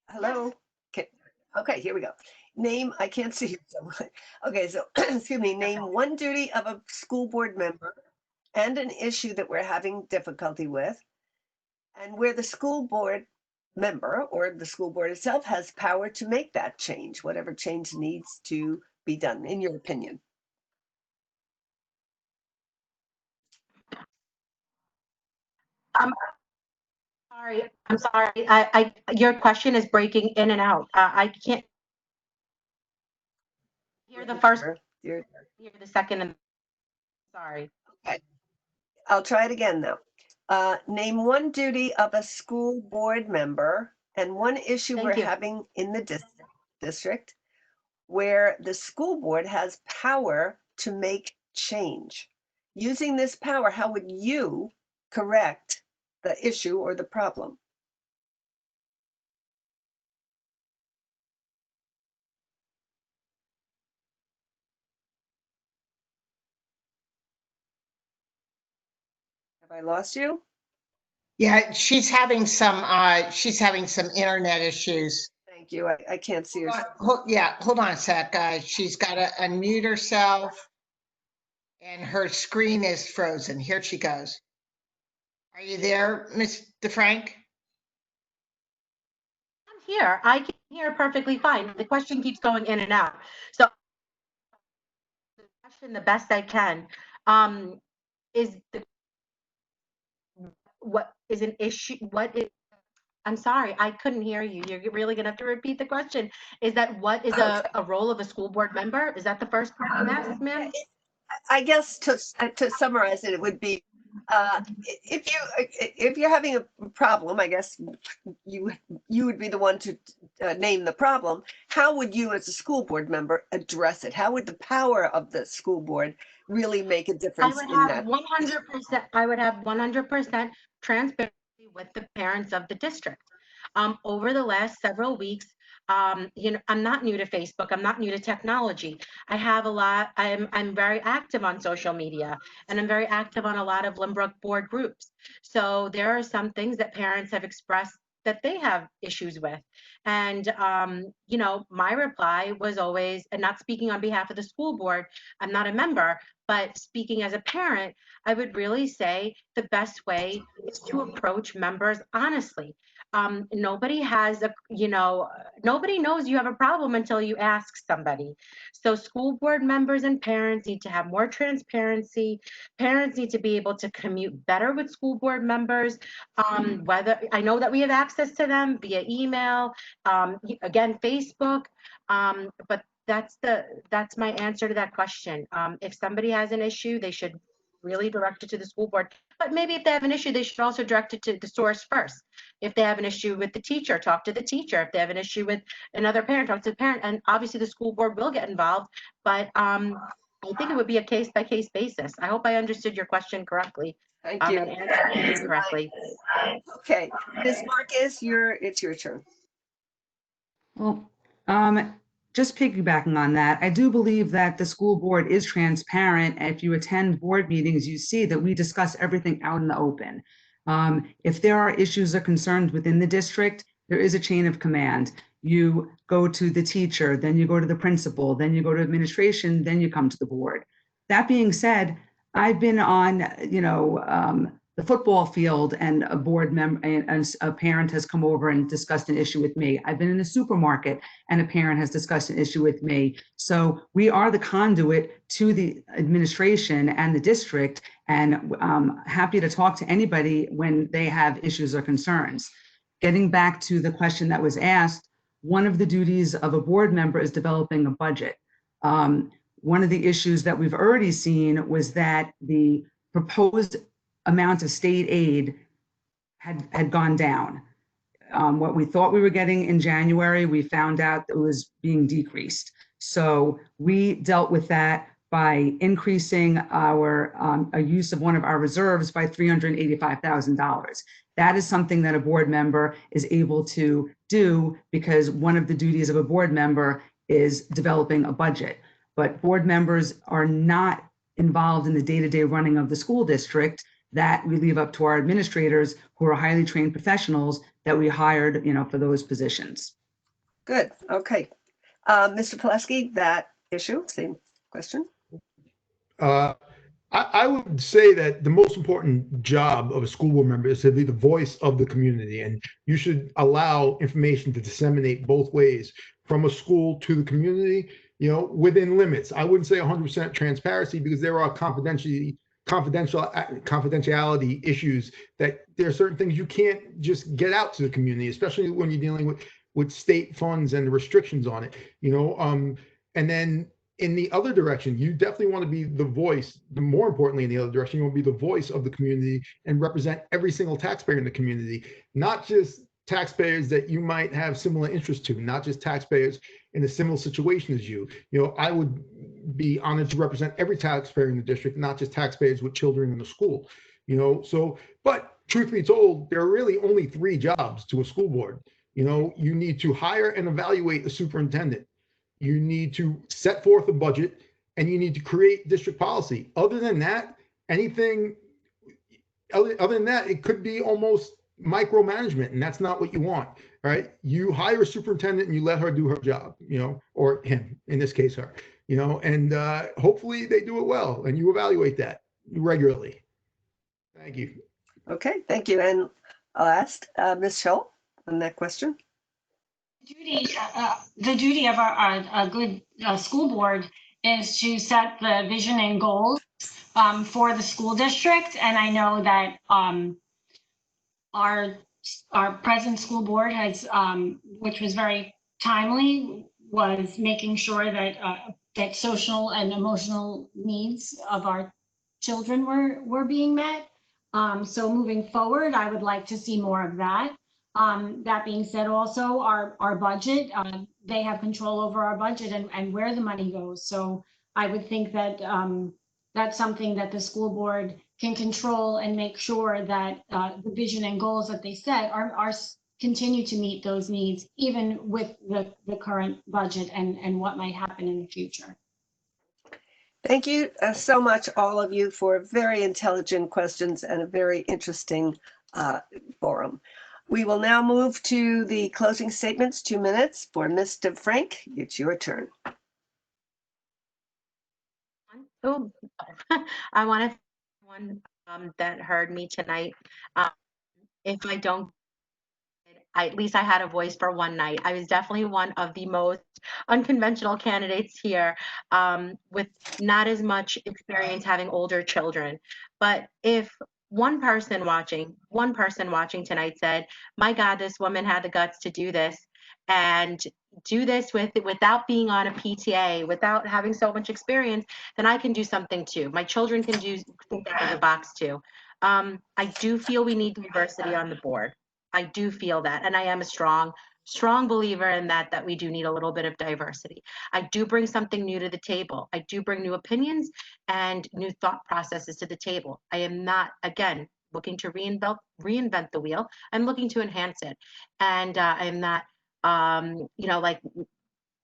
Hello? Okay, here we go. I can't see you. Okay, so excuse me, name one duty of a school board member and an issue that we're having difficulty with, and where the school board member or the school board itself has power to make that change, whatever change needs to be done, in your opinion. I'm sorry. Your question is breaking in and out. I can't hear the first, hear the second, and sorry. Okay, I'll try it again now. Name one duty of a school board member and one issue Thank we're you. having in the district where the school board has power to make change. Using this power, how would you correct the issue or the problem? Have I lost you? Yeah, she's having some internet issues. Thank you. I can't see her. Yeah, hold on a sec, guys. She's got to unmute herself and her screen is frozen. Here she goes. Are you there, Ms. DeFrank? I'm here. I can hear perfectly fine. The question keeps going in and out. So the question, the best I can, is what is an issue? I'm sorry, I couldn't hear you. You're really gonna have to repeat the question. Is that what is a role of a school board member? Is that the first part you asked, ma'am? I guess to summarize it, it would be if you're having a problem, I guess you would be the one to name the problem. How would you, as a school board member, address it? How would the power of the school board really make a difference in that? 100%. I would have 100% transparency with the parents of the district. Over the last several weeks, I'm not new to Facebook. I'm not new to technology. I have a lot. I'm very active on social media, and I'm very active on a lot of Limbrook board groups. So there are some things that parents have expressed that they have issues with. And, my reply was always, and not speaking on behalf of the school board, I'm not a member, but speaking as a parent, I would really say the best way is to approach members honestly. Nobody has nobody knows you have a problem until you ask somebody. So school board members and parents need to have more transparency. Parents need to be able to commute better with school board members. Whether I know that we have access to them via email, again, Facebook, but that's my answer to that question. If somebody has an issue, they should really direct it to the school board. But maybe if they have an issue, they should also direct it to the source first. If they have an issue with the teacher, talk to the teacher. If they have an issue with another parent, talk to the parent. And obviously the school board will get involved, but I think it would be a case by case basis. I hope I understood your question correctly. Thank you. And answered it correctly. Okay, Ms. Marcus, it's your turn. Well, just piggybacking on that, I do believe that the school board is transparent. If you attend board meetings, you see that we discuss everything out in the open. If there are issues or concerns within the district, there is a chain of command. You go to the teacher, then you go to the principal, then you go to administration, then you come to the board. That being said, I've been on, the football field and a board member and a parent has come over and discussed an issue with me. I've been in the supermarket and a parent has discussed an issue with me. So we are the conduit to the administration and the district, and happy to talk to anybody when they have issues or concerns. Getting back to the question that was asked, one of the duties of a board member is developing a budget. One of the issues that we've already seen was that the proposed amount of state aid had gone down. What we thought we were getting in January, we found out that it was being decreased. So we dealt with that by increasing our a use of one of our reserves by $385,000. That is something that a board member is able to do because one of the duties of a board member is developing a budget. But board members are not involved in the day-to-day running of the school district. That we leave up to our administrators, who are highly trained professionals that we hired, for those positions. Good. Okay. Mr. Pileski, that issue, same question. I would say that the most important job of a school board member is to be the voice of the community, and you should allow information to disseminate both ways from a school to the community, within limits. I wouldn't say 100% transparency because there are confidentiality issues that there are certain things you can't just get out to the community, especially when you're dealing with state funds and the restrictions on it, and then in the other direction, you definitely want to be the voice. More importantly, in the other direction, you want to be the voice of the community and represent every single taxpayer in the community, not just taxpayers that you might have similar interests to, not just taxpayers in a similar situation as you. I would be honored to represent every taxpayer in the district, not just taxpayers with children in the school. But truth be told, there are really only 3 jobs to a school board. You need to hire and evaluate a superintendent. You need to set forth a budget, and you need to create district policy. Other than that, it could be almost micromanagement, and that's not what you want, right? You hire a superintendent and you let her do her job, or him, in this case, her, and hopefully they do it well, and you evaluate that regularly. Thank you. Okay, thank you. And I'll ask Ms. Schultz on that question. The duty of a good school board is to set the vision and goals for the school district. And I know that our present school board has, which was very timely, was making sure that that social and emotional needs of our children were being met. So moving forward, I would like to see more of that. That being said, also our budget, they have control over our budget and where the money goes. So I would think that that's something that the school board can control and make sure that the vision and goals that they set are continue to meet those needs, even with the current budget and what might happen in the future. Thank you so much, all of you, for very intelligent questions and a very interesting forum. We will now move to the closing statements, 2 minutes for Mr. Frank. It's your turn. Oh, I want to thank everyone that heard me tonight. If I don't, at least I had a voice for one night. I was definitely one of the most unconventional candidates here, with not as much experience having older children. But if one person watching tonight said, my God, this woman had the guts to do this, and do this without being on a PTA, without having so much experience, then I can do something too. My children can think out of the box too. I do feel we need diversity on the board. I do feel that, and I am a strong believer in that we do need a little bit of diversity. I do bring something new to the table. I do bring new opinions and new thought processes to the table. I am not, again, looking to reinvent the wheel. I'm looking to enhance it. And I am not, like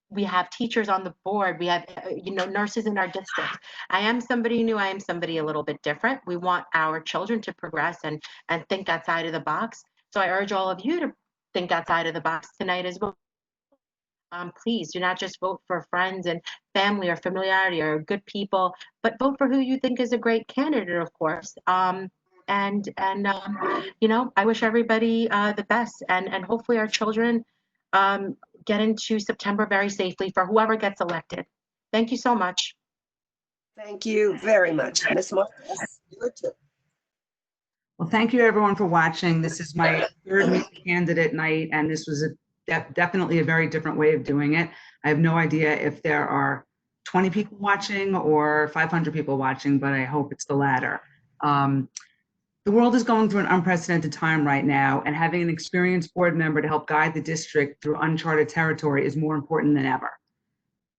we have teachers on the board. We have, nurses in our district. I am somebody new. I am somebody a little bit different. We want our children to progress and think outside of the box. So I urge all of you to think outside of the box tonight as well. Please do not just vote for friends and family or familiarity or good people, but vote for who you think is a great candidate, of course. I wish everybody the best, and hopefully our children get into September very safely for whoever gets elected. Thank you so much. Thank you very much. Ms. Marcus, your turn. Well, thank you everyone for watching. This is my third Meet the Candidate night, and this was definitely a very different way of doing it. I have no idea if there are 20 people watching or 500 people watching, but I hope it's the latter. The world is going through an unprecedented time right now, and having an experienced board member to help guide the district through uncharted territory is more important than ever.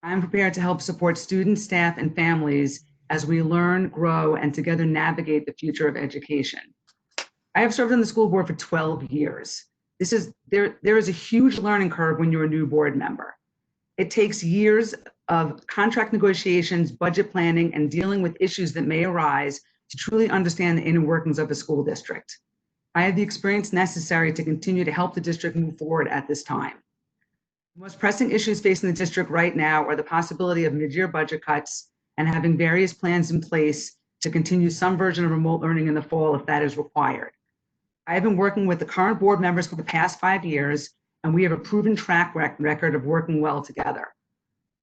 I am prepared to help support students, staff, and families as we learn, grow, and together navigate the future of education. I have served on the school board for 12 years. There is a huge learning curve when you're a new board member. It takes years of contract negotiations, budget planning, and dealing with issues that may arise to truly understand the inner workings of a school district. I have the experience necessary to continue to help the district move forward at this time. The most pressing issues facing the district right now are the possibility of mid-year budget cuts and having various plans in place to continue some version of remote learning in the fall if that is required. I have been working with the current board members for the past 5 years, and we have a proven track record of working well together.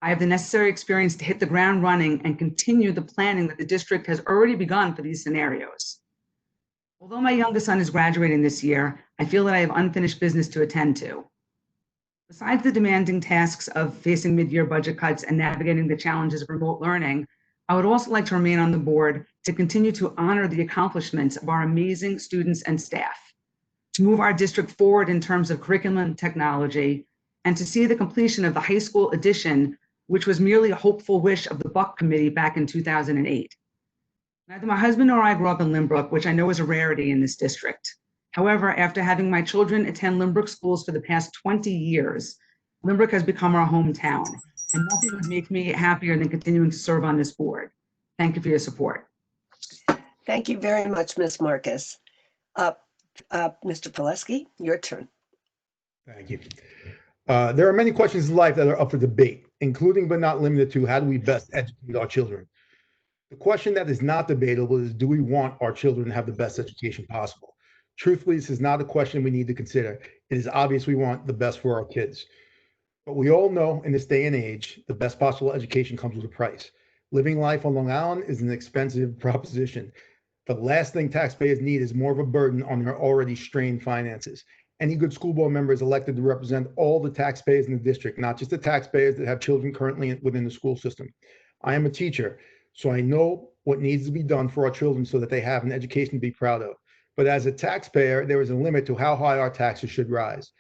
I have the necessary experience to hit the ground running and continue the planning that the district has already begun for these scenarios. Although my youngest son is graduating this year, I feel that I have unfinished business to attend to. Besides the demanding tasks of facing mid-year budget cuts and navigating the challenges of remote learning, I would also like to remain on the board to continue to honor the accomplishments of our amazing students and staff, to move our district forward in terms of curriculum and technology, and to see the completion of the high school addition, which was merely a hopeful wish of the Buck Committee back in 2008. Neither my husband nor I grew up in Lynbrook, which I know is a rarity in this district. However, after having my children attend Lynbrook schools for the past 20 years, Lynbrook has become our hometown, and nothing would make me happier than continuing to serve on this board. Thank you for your support. Thank you very much, Ms. Marcus. Mr. Pileski, your turn. Thank you. There are many questions in life that are up for debate, including but not limited to how do we best educate our children. The question that is not debatable is, do we want our children to have the best education possible? Truthfully, this is not a question we need to consider. It is obvious we want the best for our kids. But we all know in this day and age, the best possible education comes with a price. Living life on Long Island is an expensive proposition. The last thing taxpayers need is more of a burden on their already strained finances. Any good school board member is elected to represent all the taxpayers in the district, not just the taxpayers that have children currently within the school system. I am a teacher, so I know what needs to be done for our children so that they have an education to be proud of. But as a taxpayer, there is a limit to how high our taxes should rise.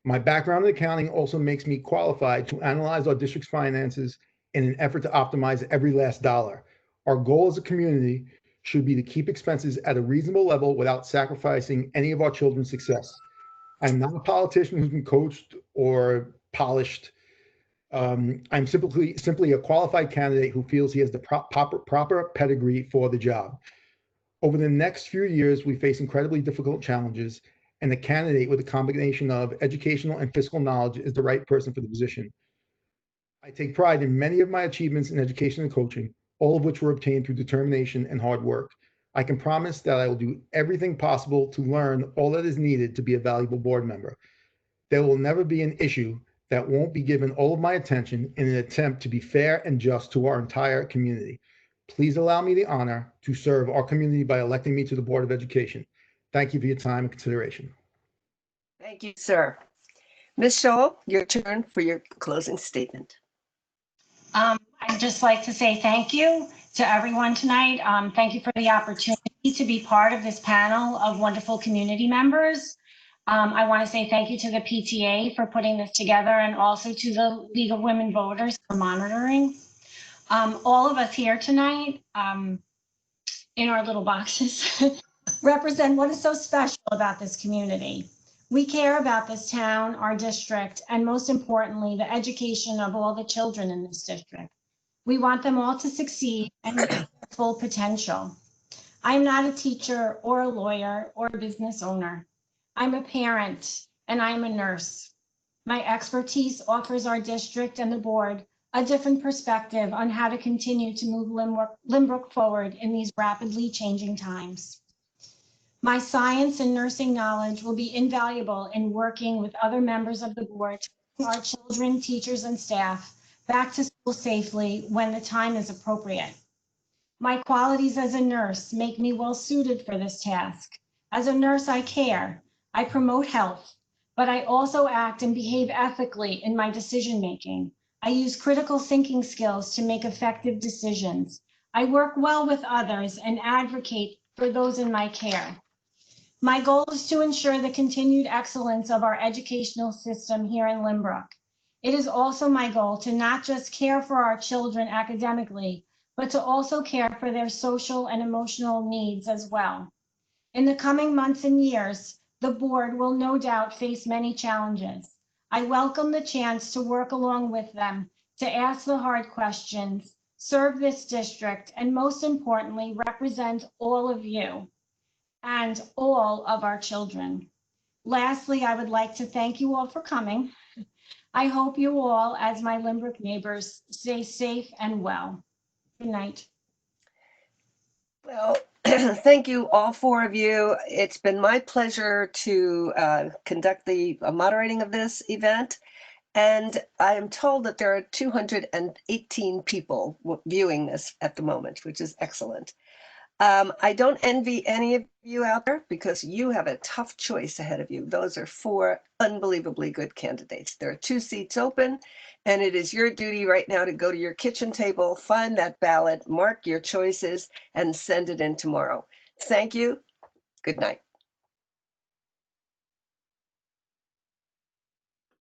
My background in accounting also makes me qualified to analyze our district's finances in an effort to optimize every last dollar. Our goal as a community should be to keep expenses at a reasonable level without sacrificing any of our children's success. I'm not a politician who's been coached or polished. I'm simply a qualified candidate who feels he has the proper pedigree for the job. Over the next few years, we face incredibly difficult challenges, and the candidate with a combination of educational and fiscal knowledge is the right person for the position. I take pride in many of my achievements in education and coaching, all of which were obtained through determination and hard work. I can promise that I will do everything possible to learn all that is needed to be a valuable board member. There will never be an issue that won't be given all of my attention in an attempt to be fair and just to our entire community. Please allow me the honor to serve our community by electing me to the Board of Education. Thank you for your time and consideration. Thank you, sir. Ms. Scholl, your turn for your closing statement. I'd just like to say thank you to everyone tonight. Thank you for the opportunity to be part of this panel of wonderful community members. I want to say thank you to the PTA for putting this together, and also to the League of Women Voters for monitoring. All of us here tonight in our little boxes represent what is so special about this community. We care about this town, our district, and most importantly, the education of all the children in this district. We want them all to succeed and reach their full potential. I'm not a teacher or a lawyer or a business owner. I'm a parent and I'm a nurse. My expertise offers our district and the board a different perspective on how to continue to move Limbrook forward in these rapidly changing times. My science and nursing knowledge will be invaluable in working with other members of the board to bring our children, teachers, and staff back to school safely when the time is appropriate. My qualities as a nurse make me well suited for this task. As a nurse, I care, I promote health, but I also act and behave ethically in my decision-making. I use critical thinking skills to make effective decisions. I work well with others and advocate for those in my care. My goal is to ensure the continued excellence of our educational system here in Limbrook. It is also my goal to not just care for our children academically, but to also care for their social and emotional needs as well. In the coming months and years, the board will no doubt face many challenges. I welcome the chance to work along with them, to ask the hard questions, serve this district, and most importantly, represent all of you and all of our children. Lastly, I would like to thank you all for coming. I hope you all, as my Limbrook neighbors, stay safe and well. Good night. Well, thank you, all four of you. It's been my pleasure to conduct the moderating of this event. And I am told that there are 218 people viewing this at the moment, which is excellent. I don't envy any of you out there because you have a tough choice ahead of you. Those are 4 unbelievably good candidates. There are 2 seats open, and it is your duty right now to go to your kitchen table, find that ballot, mark your choices, and send it in tomorrow. Thank you. Good night.